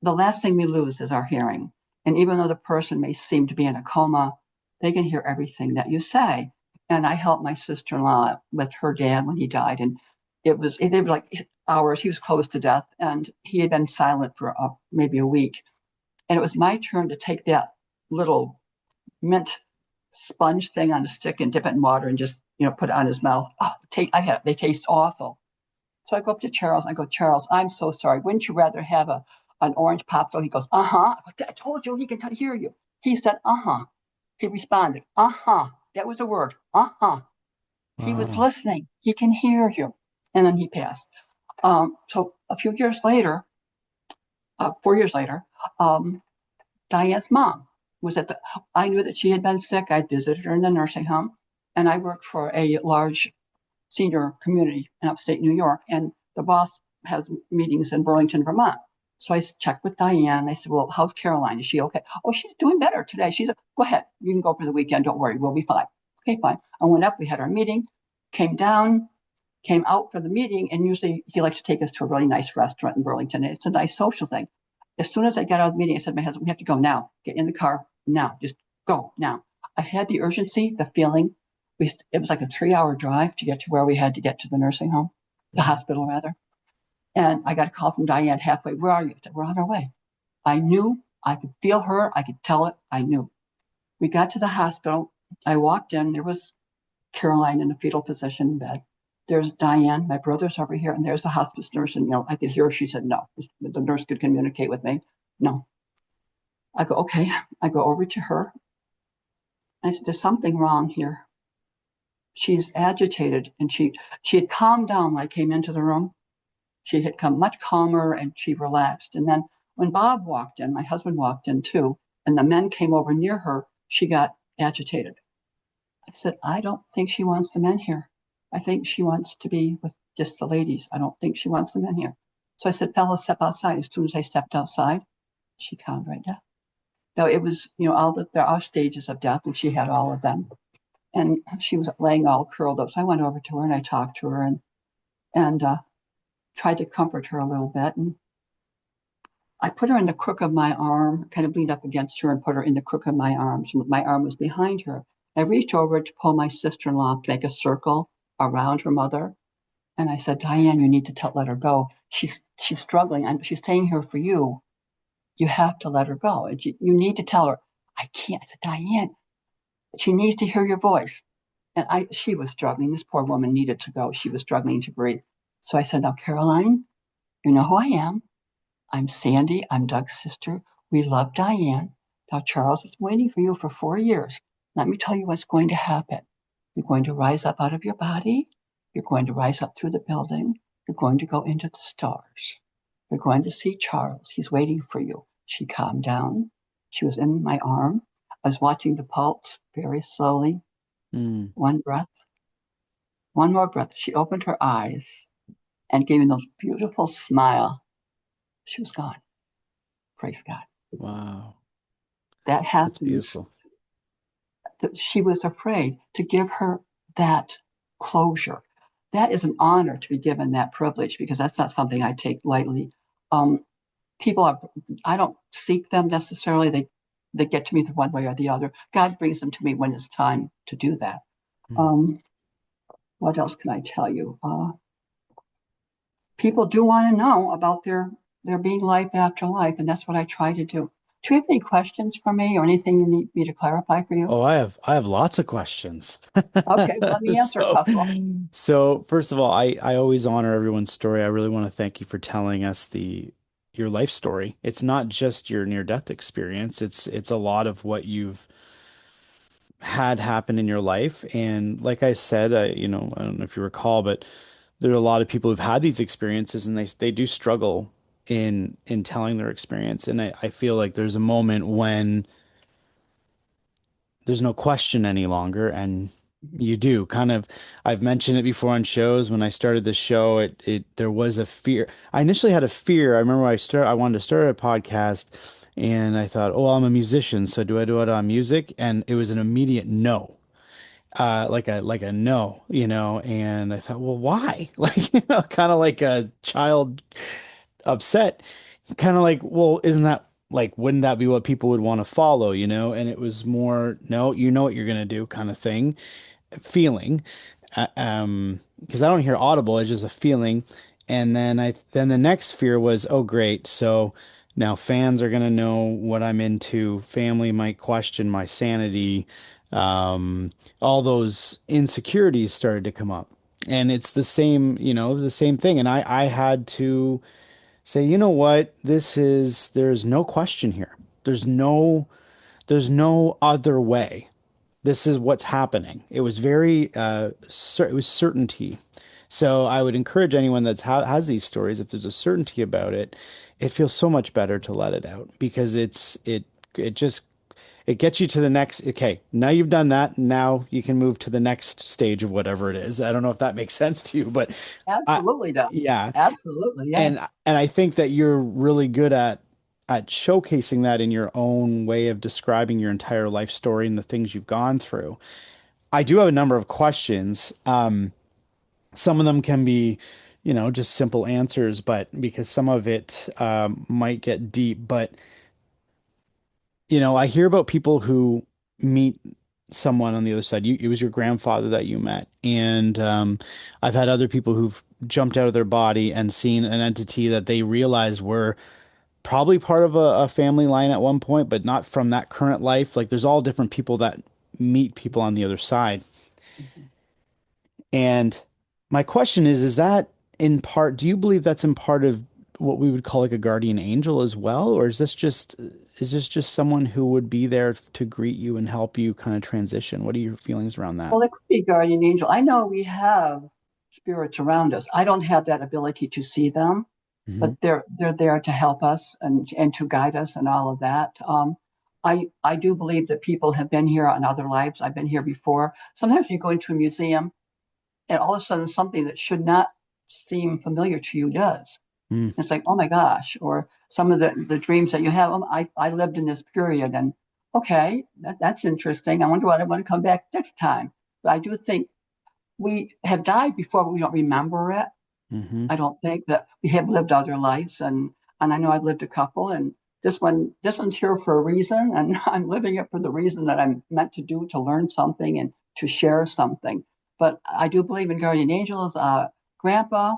The last thing we lose is our hearing. And even though the person may seem to be in a coma, they can hear everything that you say. And I helped my sister-in-law with her dad when he died. And they were like hours. He was close to death and he had been silent for maybe a week. And it was my turn to take that little mint sponge thing on a stick and dip it in water and just, put it on his mouth. Oh, they taste awful. So I go up to Charles. I go, Charles, I'm so sorry. Wouldn't you rather have an orange popsicle? He goes, uh-huh. I told you he can hear you. He said, uh-huh. He responded, uh-huh. That was a word, uh-huh. He was Wow. listening. He can hear you. And then he passed. So a few years later, 4 years later, Diane's mom was I knew that she had been sick. I visited her in the nursing home. And I worked for a large senior community in upstate New York. And the boss has meetings in Burlington, Vermont. So I checked with Diane. I said, well, how's Caroline? Is she okay? Oh, she's doing better today. She said, go ahead. You can go for the weekend. Don't worry. We'll be fine. Okay, fine. I went up. We had our meeting, came down, came out for the meeting. And usually he likes to take us to a really nice restaurant in Burlington. And it's a nice social thing. As soon as I got out of the meeting, I said to my husband, we have to go now. Get in the car now. Just go now. I had the urgency, the feeling. It was like a 3-hour drive to get to where we had to get to the nursing home, the hospital rather. And I got a call from Diane halfway. Where are you? I said, we're on our way. I knew, I could feel her. I could tell it. I knew. We got to the hospital. I walked in. There was Caroline in a fetal position in bed. There's Diane, my brother's over here, and there's the hospice nurse. And, I could hear her. She said, no. The nurse could communicate with me. No. I go, okay. I go over to her. I said, there's something wrong here. She's agitated, and she had calmed down when I came into the room. She had come much calmer and she relaxed. And then when Bob walked in, my husband walked in too, and the men came over near her, she got agitated. I said, I don't think she wants the men here. I think she wants to be with just the ladies. I don't think she wants the men here. So I said, fellas, step outside. As soon as I stepped outside, she calmed right down. Now it was, there are stages of death, and she had all of them. And she was laying all curled up. So I went over to her and I talked to her and tried to comfort her a little bit. And I put her in the crook of my arm, kind of leaned up against her and put her in the crook of my arm. So my arm was behind her. I reached over to pull my sister-in-law to make a circle around her mother. And I said, Diane, you need to let her go. She's struggling. She's staying here for you. You have to let her go. And you need to tell her, I can't. I said, Diane, she needs to hear your voice. And she was struggling. This poor woman needed to go. She was struggling to breathe. So I said, now, Caroline, you know who I am. I'm Sandy. I'm Doug's sister. We love Diane. Now, Charles is waiting for you for 4 years. Let me tell you what's going to happen. You're going to rise up out of your body. You're going to rise up through the building. You're going to go into the stars. You're going to see Charles. He's waiting for you. She calmed down. She was in my arm. I was watching the pulse very slowly. Mm. One breath, one more breath. She opened her eyes and gave me the most beautiful smile. She was gone. Praise God. Wow. That That's happens. beautiful. She was afraid to give her that closure. That is an honor to be given that privilege because that's not something I take lightly. Um, People are, I don't seek them necessarily. They get to me one way or the other. God brings them to me when it's time to do that. Mm. Um, what else can I tell you? People do want to know about their being life after life, and that's what I try to do. Do you have any questions for me or anything you need me to clarify for you? Oh, I have lots of questions. Okay, well, let me answer a So, couple. so first of all, I always honor everyone's story. I really want to thank you for telling us the your life story. It's not just your near-death experience. It's a lot of what you've had happen in your life. And like I said, I don't know if you recall, but there are a lot of people who've had these experiences and they do struggle in telling their experience. And I feel like there's a moment when there's no question any longer. And you do kind of, I've mentioned it before on shows. When I started this show, there was a fear. I initially had a fear. I remember I wanted to start a podcast and I thought, oh, I'm a musician. So do I do it on music? And it was an immediate no. Like a no, and I thought, well, why? Like, kind of like a child upset, kind of like, well, isn't that like, wouldn't that be what people would want to follow, And it was more, no, you know what you're gonna do kind of thing, feeling. Because I don't hear audible, it's just a feeling. And then the next fear was, oh, great. So now fans are gonna know what I'm into. Family might question my sanity. All those insecurities started to come up. And it's the same thing. And I had to say, you know what? There's no question here. There's no other way. This is what's happening. It was it was certainty. So I would encourage anyone has these stories, if there's a certainty about it, it feels so much better to let it out because it just it gets you to the next. Okay, now you've done that. Now you can move to the next stage of whatever it is. I don't know if that makes sense to you, but I, Absolutely does. yeah, Absolutely, and yes. and I think that you're really good at showcasing that in your own way of describing your entire life story and the things you've gone through. I do have a number of questions. Some of them can be, just simple answers, but because some of it might get deep. But, I hear about people who meet someone on the other side. It was your grandfather that you met. And I've had other people who've jumped out of their body and seen an entity that they realize were probably part of a family line at one point, but not from that current life. Like there's all different people that meet people on the other side. Mhm. And my question is that in part, do you believe that's in part of what we would call like a guardian angel as well? Or is this just someone who would be there to greet you and help you kind of transition? What are your feelings around that? Well, it could be guardian angel. I know we have spirits around us. I don't have that ability to see them, but Hmm. they're there to help us and to guide us and all of that. I do believe that people have been here on other lives. I've been here before. Sometimes you go into a museum and all of a sudden something that should not seem familiar to you does. Mm. It's like, oh my gosh, or some of the dreams that you have. I lived in this period, and okay, that's interesting. I wonder what I want to come back next time. But I do think we have died before, but we don't remember it. Hmm. I don't think that we have lived other lives, and I know I've lived a couple, and this one's here for a reason, and I'm living it for the reason that I'm meant to do to learn something and to share something. But I do believe in guardian angels. Grandpa,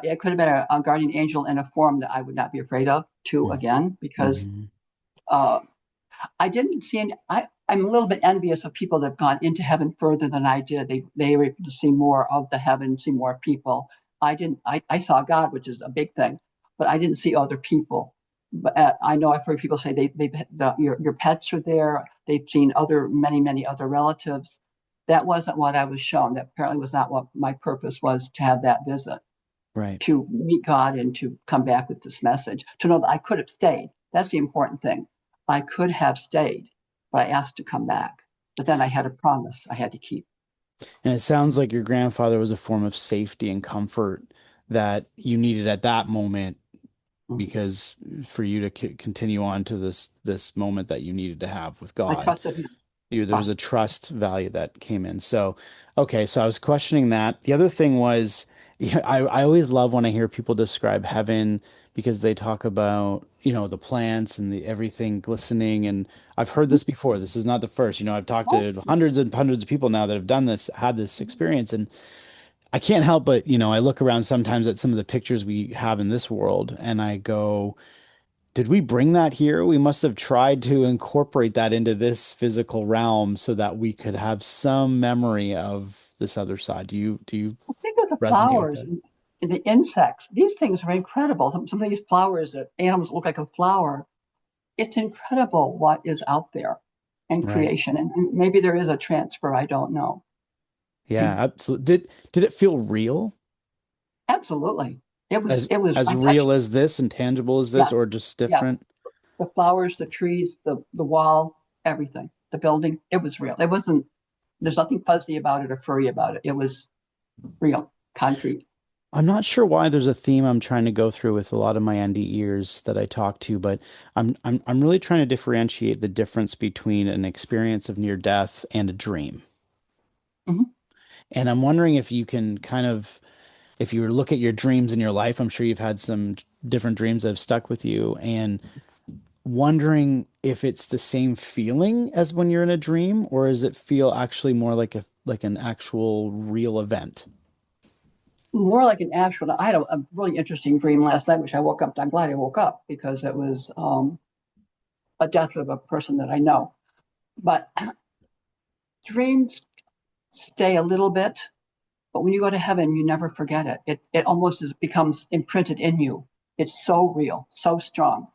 it could have been a guardian angel in a form that I would not be afraid of, too, again, because Hmm. uh, I didn't see any. I'm a little bit envious of people that have gone into heaven further than I did. They were able to see more of the heaven, see more people. I didn't. I saw God, which is a big thing, but I didn't see other people. But I know I've heard people say your pets are there. They've seen other many other relatives. That wasn't what I was shown. That apparently was not what my purpose was to have that visit, Right. to meet God and to come back with this message. To know that I could have stayed. That's the important thing. I could have stayed, but I asked to come back. But then I had a promise I had to keep. And it sounds like your grandfather was a form of safety and comfort that you needed at that moment Mhm. because for you to continue on to this moment that you needed to have with I God. trusted him. There was a Trust. trust value that came in. So, okay, so I was questioning that. The other thing was, yeah, I always love when I hear people describe heaven because they talk about, the plants and the everything glistening. And I've heard Mhm. this before. This is not the first. I've talked Oh, to hundreds and hundreds of people now that have done this, had this experience, and I can't help but, I look around sometimes at some of the pictures we have in this world and I go, did we bring that here? We must have tried to incorporate that into this physical realm so that we could have some memory of this other side. Do you think of the resonate with flowers that? and the insects. These things are incredible. Some of these flowers that animals look like a flower. It's incredible what is out there in Right. creation. And maybe there is a transfer. I don't know. Yeah, absolutely. Did it feel real? Absolutely. As It was, as I real touched, as this and tangible as this, yes, or just yes. different? The flowers, the trees, the wall, everything, the building. It was real. It wasn't, there's nothing fuzzy about it or furry about it. It was real, concrete. I'm not sure why there's a theme I'm trying to go through with a lot of my ND ears that I talk to, but I'm really trying to differentiate the difference between an experience of near death and a dream. Mhm. And I'm wondering if you can kind of, if you look at your dreams in your life, I'm sure you've had some different dreams that have stuck with you, and wondering if it's the same feeling as when you're in a dream, or does it feel actually more like an actual real event? More like an actual. I had a really interesting dream last night, which I woke up. I'm glad I woke up because it was a death of a person that I know. But dreams stay a little bit, but when you go to heaven, you never forget it. It almost becomes imprinted in you. It's so real, so strong.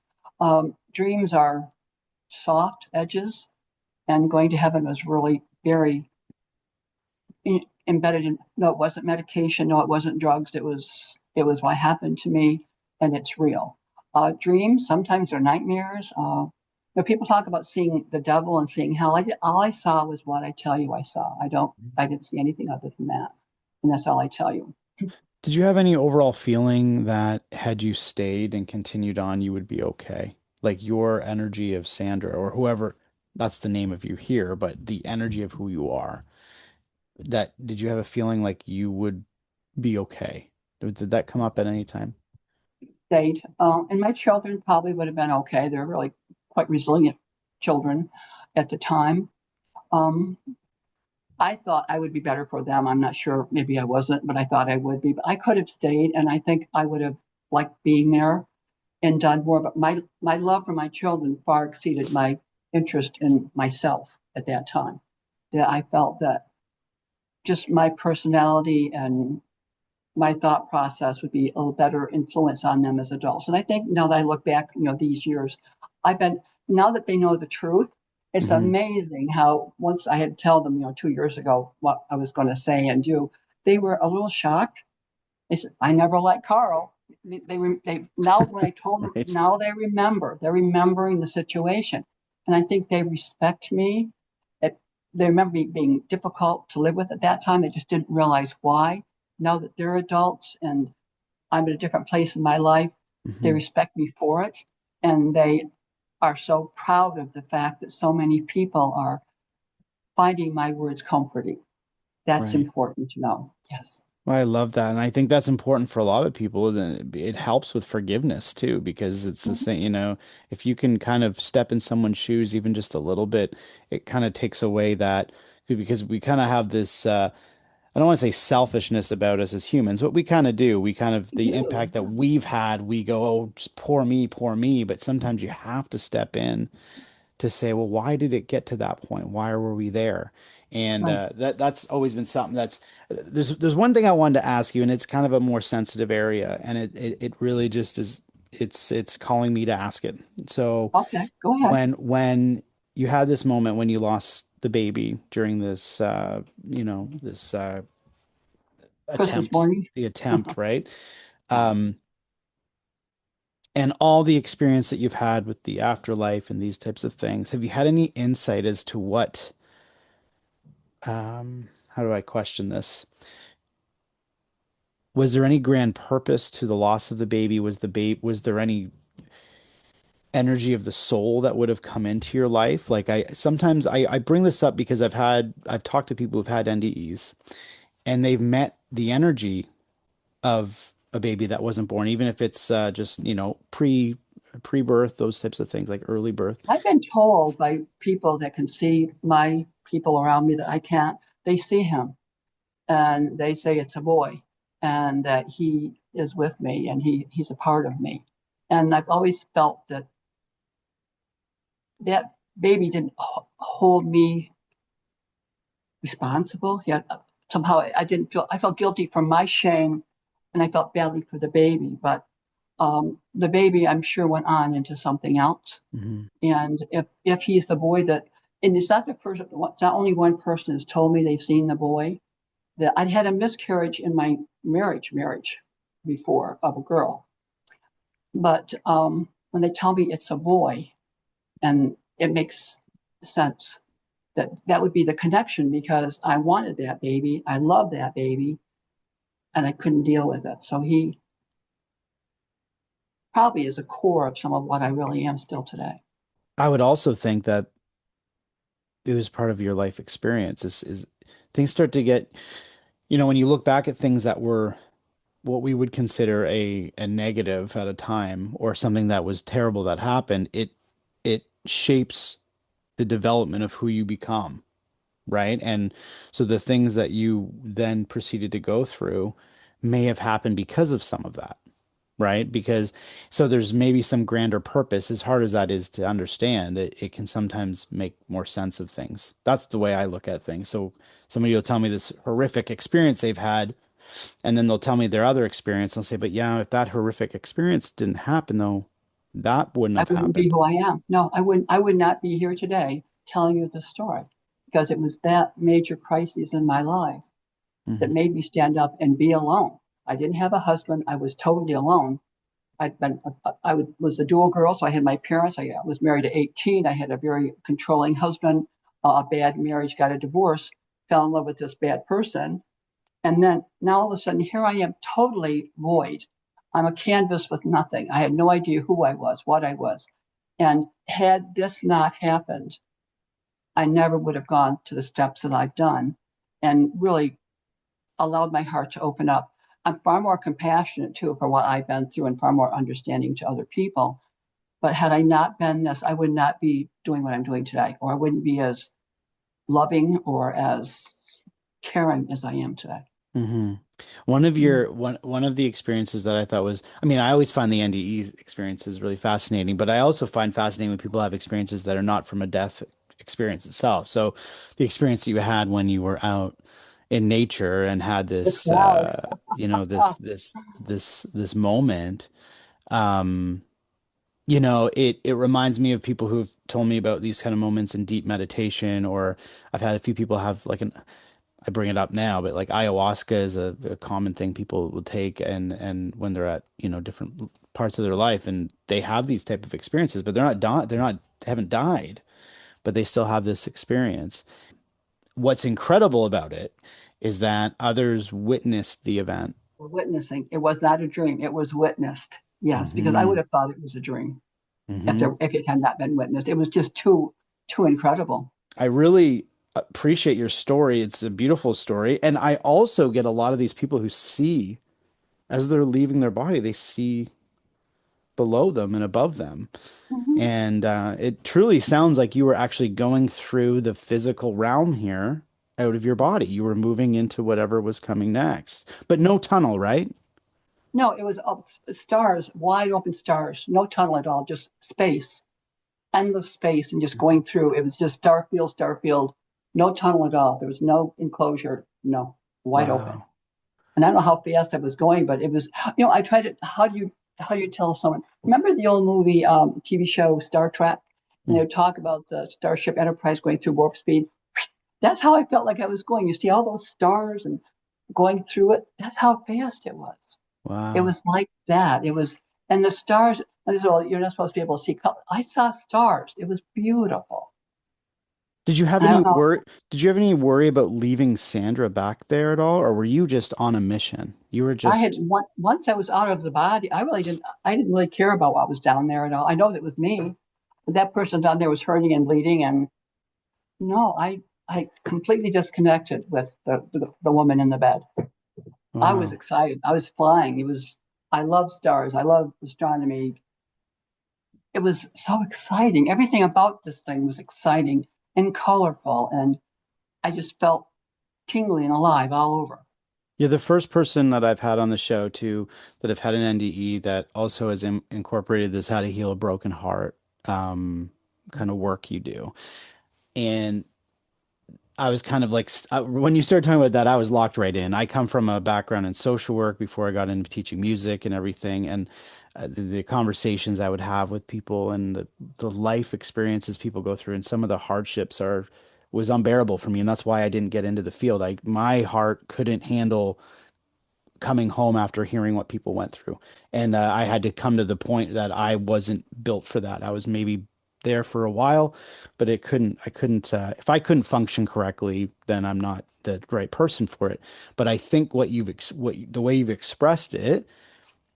Dreams are soft edges, and going to heaven was really very embedded in. No, it wasn't medication. No, it wasn't drugs. It was what happened to me, and it's real. Dreams sometimes are nightmares. People talk about seeing the devil and seeing hell. All I saw was what I tell you I saw. I didn't see anything other than that, and that's all I tell you. Did you have any overall feeling that had you stayed and continued on, you would be okay? Like your energy of Sandra or whoever, that's the name of you here, but the energy of who you are, that did you have a feeling like you would be okay? Did that come up at any time? State, and my children probably would have been okay. They're really quite resilient children at the time. Um, I thought I would be better for them. I'm not sure. Maybe I wasn't, but I thought I would be. But I could have stayed, and I think I would have liked being there and done more. But my love for my children far exceeded my interest in myself at that time. That I felt that just my personality and my thought process would be a little better influence on them as adults. And I think now that I look back, these years, I've been, now that they know the truth, it's Hmm. amazing how once I had to tell them, 2 years ago what I was going to say and do, they were a little shocked. They said, I never liked Carl. They now when I told them, Right. now they remember. They're remembering the situation, and I think they respect me. It, they remember me being difficult to live with at that time. They just didn't realize why. Now that they're adults and I'm at a different place in my life, they Hmm. respect me for it, and they are so proud of the fact that so many people are finding my words comforting. That's Right. important to know. Yes. Well, I love that. And I think that's important for a lot of people. Then it helps with forgiveness too, because it's the Mhm. same, if you can kind of step in someone's shoes even just a little bit, it kind of takes away that because we kind of have this I don't want to say selfishness about us as humans, but we kind of do. We kind of You the do. impact that we've had, we go, oh, just poor me, poor me. But sometimes you have to step in to say, well, why did it get to that point? Why were we there? And Right. that's always been something that's there's one thing I wanted to ask you, and it's kind of a more sensitive area, and it really just is. it's calling me to ask it. So Okay, go ahead. when you had this moment when you lost the baby during this this Christmas attempt, morning. the attempt, right? Um, and all the experience that you've had with the afterlife and these types of things, have you had any insight as to what, how do I question this? Was there any grand purpose to the loss of the baby? Was there any energy of the soul that would have come into your life? Like I bring this up because I've talked to people who've had NDEs and they've met the energy of a baby that wasn't born, even if it's just, pre-birth, those types of things like early birth. I've been told by people that can see my people around me that I can't. They see him and they say it's a boy and that he is with me and he's a part of me. And I've always felt that that baby didn't hold me responsible. Yet somehow I didn't feel, I felt guilty for my shame and I felt badly for the baby. But the baby, I'm sure, went on into something else. Hmm. And if he's the boy that, and it's not the first, not only one person has told me they've seen the boy, that I'd had a miscarriage in my marriage before of a girl. But when they tell me it's a boy, and it makes sense that that would be the connection because I wanted that baby, I loved that baby, and I couldn't deal with it. So he probably is a core of some of what I really am still today. I would also think that it was part of your life experience is things start to get, when you look back at things that were what we would consider a negative at a time or something that was terrible that happened, it shapes the development of who you become, right? And so the things that you then proceeded to go through may have happened because of some of that, right? Because so there's maybe some grander purpose, as hard as that is to understand, it can sometimes make more sense of things. That's the way I look at things. So somebody will tell me this horrific experience they've had, and then they'll tell me their other experience. I'll say, but yeah, if that horrific experience didn't happen though, that wouldn't I have wouldn't be happened. who I am. No, I wouldn't. I would not be here today telling you this story because it was that major crisis in my life that Hmm. made me stand up and be alone. I didn't have a husband. I was totally alone. Was a dual girl, so I had my parents. I was married at 18. I had a very controlling husband, a bad marriage, got a divorce, fell in love with this bad person, and then now all of a sudden here I am, totally void. I'm a canvas with nothing. I had no idea who I was, what I was, and had this not happened, I never would have gone to the steps that I've done, and really allowed my heart to open up. I'm far more compassionate too for what I've been through and far more understanding to other people. But had I not been this, I would not be doing what I'm doing today, or I wouldn't be as loving or as caring as I am today. Hmm. One of Mm. your one of the experiences that I thought was, I mean, I always find the NDE experiences really fascinating, but I also find fascinating when people have experiences that are not from a death experience itself. So the experience that you had when you were out in nature and had The this cloud. this moment, um, it reminds me of people who've told me about these kind of moments in deep meditation, or I've had a few people have like an I bring it up now, but like ayahuasca is a common thing people will take and when they're at, different parts of their life and they have these type of experiences, but they haven't died, but they still have this experience. What's incredible about it is that others witnessed the event. Witnessing. It was not a dream. It was witnessed. Yes, because I would Hmm. have thought it was a dream Hmm. if it had not been witnessed. It was just too incredible. I really appreciate your story. It's a beautiful story. And I also get a lot of these people who see as they're leaving their body, they see below them and above them. Mhm. And it truly sounds like you were actually going through the physical realm here out of your body. You were moving into whatever was coming next, but no tunnel, right? No, it was stars, wide open stars, no tunnel at all, just space, endless space, and just going through. It was just Starfield, no tunnel at all. There was no enclosure, no, wide open. Wow. And I don't know how fast I was going, but it was, I tried to, how do you how do you tell someone? Remember the old movie, TV show Star Trek? And they Mm. would talk about the Starship Enterprise going through warp speed. That's how I felt like I was going. You see all those stars and going through it. That's how fast it was. It Wow. was like that. It was, and the stars, and this is all, you're not supposed to be able to see color. I saw stars. It was beautiful. Did you have I any don't know. worry? Did you have any worry about leaving Sandra back there at all, or were you just on a mission? You were I had just, once I was out of the body, I didn't really care about what was down there at all. I know that was me, but that person down there was hurting and bleeding, and no, I completely disconnected with the woman in the bed. I was wow. excited. I was flying. I love stars. I love astronomy. It was so exciting. Everything about this thing was exciting and colorful, and I just felt tingly and alive all over. You're the first person that I've had on the show too that have had an NDE that also has incorporated this how to heal a broken heart kind of work you do. And I was kind of like, when you started talking about that, I was locked right in. I come from a background in social work before I got into teaching music and everything. And the conversations I would have with people and the life experiences people go through and some of the hardships was unbearable for me. And that's why I didn't get into the field. My heart couldn't handle coming home after hearing what people went through. And I had to come to the point that I wasn't built for that. I was maybe there for a while, but I couldn't, if I couldn't function correctly, then I'm not the right person for it. But I think the way you've expressed it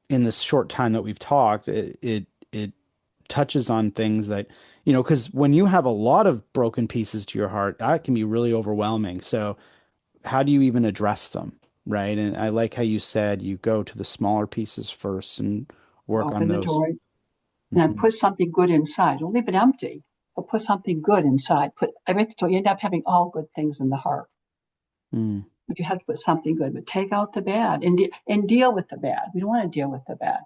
in this short time that we've talked, it touches on things that, because when you have a lot of broken pieces to your heart, that can be really overwhelming. So, how do you even address them, right? And I like how you said you go to the smaller pieces first and work on Open the those. door and then Hmm. put something good inside. Don't leave it empty, but put something good inside. Put everything so you end up having all good things in the heart. Mm. But you have to put something good. But take out the bad and deal with the bad. We don't want to deal with the bad,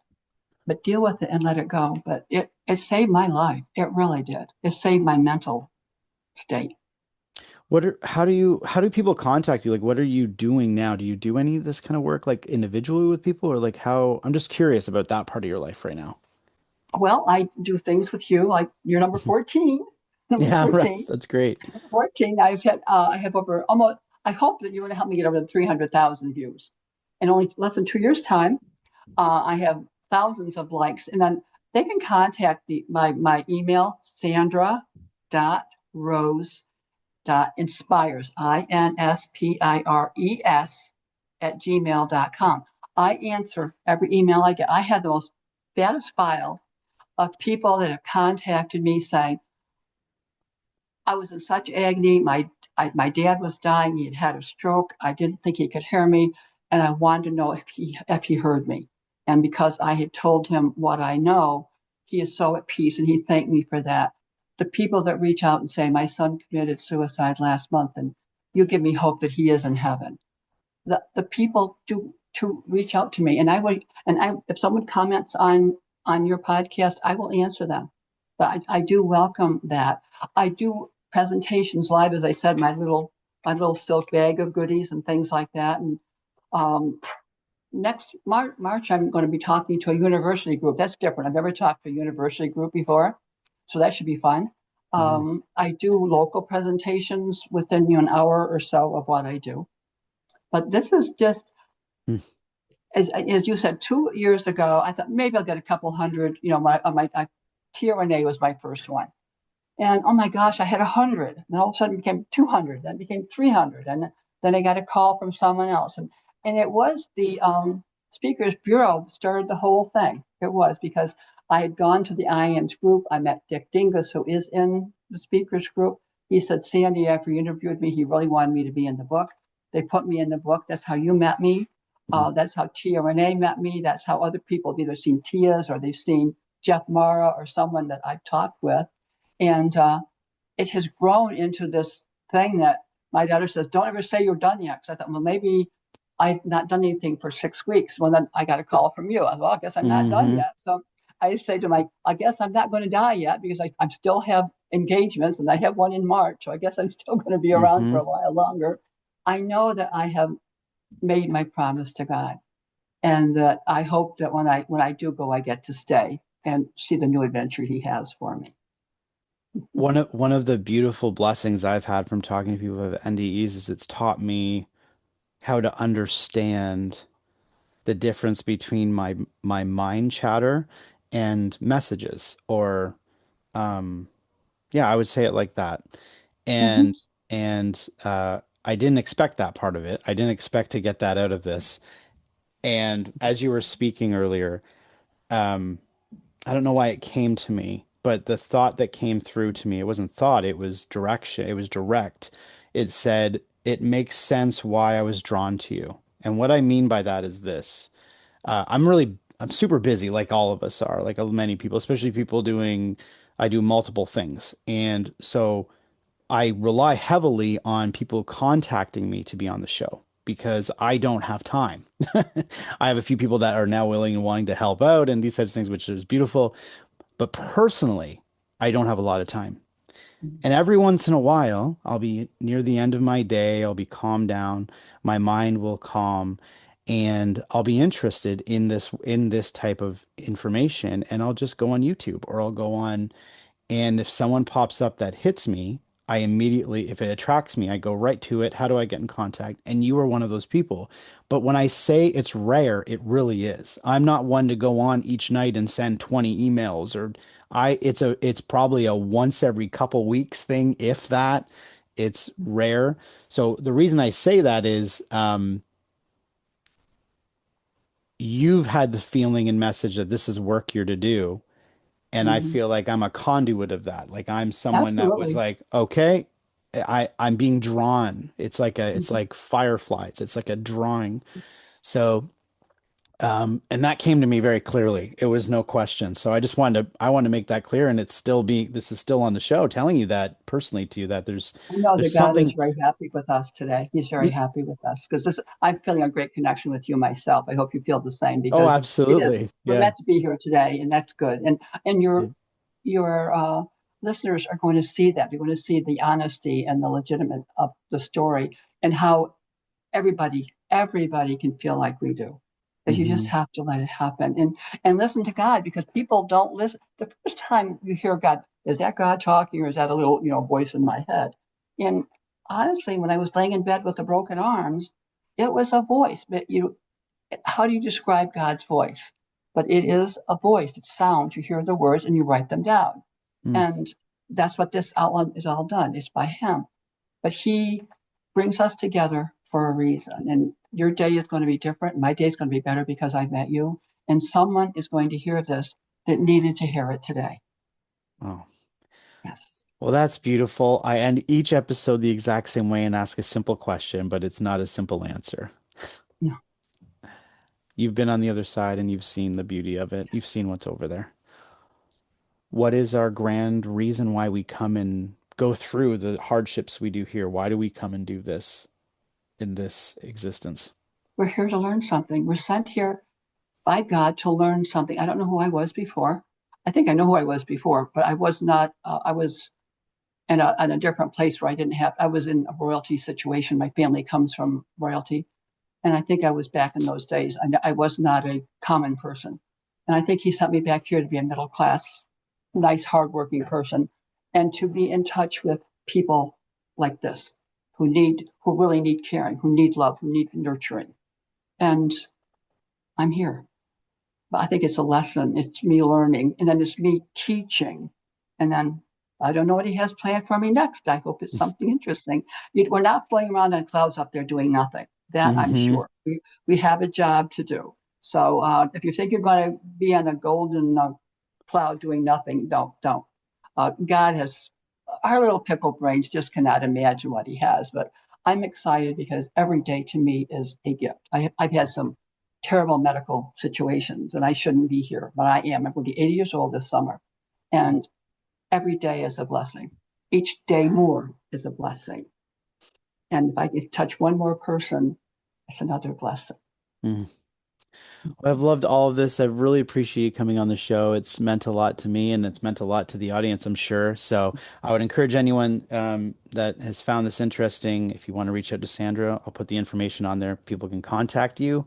but deal with it and let it go. But it saved my life. It really did. It saved my mental state. How do people contact you? Like, what are you doing now? Do you do any of this kind of work like individually with people or like how, I'm just curious about that part of your life right now. Well, I do things with you like you're number 14. Number Yeah, right. 14. That's great. 14. I have over almost, I hope that you're going to help me get over the 300,000 views. In only less than 2 years' time, I have thousands of likes. And then they can contact my email, sandra.rose.inspires, INSPIRES @gmail.com. I answer every email I get. I have the most fattest file of people that have contacted me saying, I was in such agony. My dad was dying. He had a stroke. I didn't think he could hear me, and I wanted to know if he heard me. And because I had told him what I know, he is so at peace, and he thanked me for that. The people that reach out and say, "My son committed suicide last month, and you give me hope that he is in heaven." The people do to reach out to me, and I would, and I if someone comments on your podcast, I will answer them. But I do welcome that. I do presentations live, as I said, my little silk bag of goodies and things like that. And um, next March, I'm going to be talking to a university group. That's different. I've never talked to a university group before, so that should be fun. Mm. I do local presentations within an hour or so of what I do. But this is just, Mm. as you said, 2 years ago, I thought maybe I'll get a couple hundred. My TRNA was my first one. And oh my gosh, I had 100. And all of a sudden it became 200, then it became 300. And then I got a call from someone else. And it was the Speakers Bureau that started the whole thing. It was because I had gone to the IANS group. I met Dick Dingus, who is in the Speakers group. He said, Sandy, after you interviewed me, he really wanted me to be in the book. They put me in the book. That's how you met me. Mm. That's how TRNA met me. That's how other people have either seen Tia's or they've seen Jeff Mara or someone that I've talked with. And it has grown into this thing that my daughter says, don't ever say you're done yet. Because I thought, well, maybe I've not done anything for 6 weeks. Well, then I got a call from you. I thought, well, I guess I'm not done Hmm. yet. So I say to I guess I'm not going to die yet because I still have engagements and I have one in March. So I guess I'm still going to be around for Hmm. a while longer. I know that I have made my promise to God. and that I hope that when I do go, I get to stay and see the new adventure he has for me. One of the beautiful blessings I've had from talking to people who have NDEs is it's taught me how to understand the difference between my mind chatter and messages, or yeah, I would say it like that. Hmm. And I didn't expect that part of it. I didn't expect to get that out of this. And as you were speaking earlier, um, I don't know why it came to me, but the thought that came through to me, it wasn't thought, it was direction. It was direct. It said, it makes sense why I was drawn to you. And what I mean by that is this. I'm super busy, like all of us are, like many people, especially people I do multiple things. And so I rely heavily on people contacting me to be on the show because I don't have time. I have a few people that are now willing and wanting to help out and these types of things, which is beautiful. But personally, I don't have a lot of time. And every once in a while, I'll be near the end of my day, I'll be calmed down, my mind will calm, and I'll be interested in this type of information, and I'll just go on YouTube or I'll go on, and if someone pops up that hits me, I immediately, if it attracts me, I go right to it. How do I get in contact? And you are one of those people. But when I say it's rare, it really is. I'm not one to go on each night and send 20 emails or it's probably a once every couple weeks thing, if that. It's rare. So the reason I say that is you've had the feeling and message that this is work you're to do. And I Hmm. feel like I'm a conduit of that. Like I'm someone that was Absolutely. like, okay, I'm being drawn. It's Mhm. like fireflies. It's like a drawing. So and that came to me very clearly. It was no question. So I wanted to make that clear, and this is still on the show, telling you that personally to you that I know there's that God is something. very happy with us today. He's very happy with us because this I'm feeling a great connection with you myself. I hope you feel the same Oh, because it is absolutely. we're Yeah. meant to be here today, and that's good. And Yeah. your listeners are going to see that. They're going to see the honesty and the legitimate of the story and how everybody can feel like we do. That you just Hmm. have to let it happen and listen to God because people don't listen. The first time you hear God, is that God talking or is that a little voice in my head? And honestly, when I was laying in bed with the broken arms, it was a voice. But how do you describe God's voice? But it is a voice. It's sound. You hear the words and you write them down, Mm. and that's what this outline is all done. It's by Him, but He brings us together for a reason. And your day is going to be different. My day is going to be better because I met you. And someone is going to hear this that needed to hear it today. Oh. Yes. Well, that's beautiful. I end each episode the exact same way and ask a simple question, but it's not a simple answer. No, You've been on the other side and you've seen the beauty of it. You've seen what's over there. What is our grand reason why we come and go through the hardships we do here? Why do we come and do this in this existence? we're here to learn something. We're sent here by God to learn something. I don't know who I was before. I think I know who I was before, but I was not. I was in a different place where I didn't have. I was in a royalty situation. My family comes from royalty, and I think I was back in those days. I was not a common person. And I think he sent me back here to be a middle class, nice, hardworking person and to be in touch with people like this who really need caring, who need love, who need nurturing. And I'm here. But I think it's a lesson. It's me learning, and then it's me teaching. And then I don't know what he has planned for me next. I hope it's something interesting. We're not floating around on clouds up there doing nothing. That I'm Hmm. sure. We have a job to do. So if you think you're going to be on a golden cloud doing nothing, don't. God has our little pickle brains just cannot imagine what he has. But I'm excited because every day to me is a gift. I've had some terrible medical situations and I shouldn't be here, but I am. I'm going to be 80 years old this summer. And every day is a blessing. Each day more is a blessing. And if I can touch one more person, it's another blessing. Mm. I've loved all of this. I really appreciate you coming on the show. It's meant a lot to me and it's meant a lot to the audience, I'm sure. So I would encourage anyone that has found this interesting, if you want to reach out to Sandra, I'll put the information on there. People can contact you.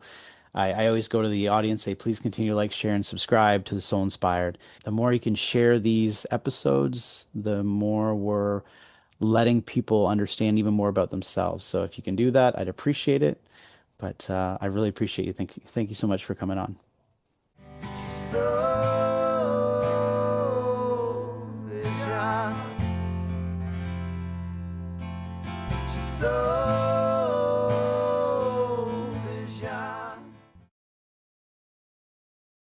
I always go to the audience, say, please continue to like, share, and subscribe to the Soul Inspired. The more you can share these episodes, the more we're letting people understand even more about themselves. So if you can do that, I'd appreciate it. But I really appreciate you. Thank you so much for coming on. So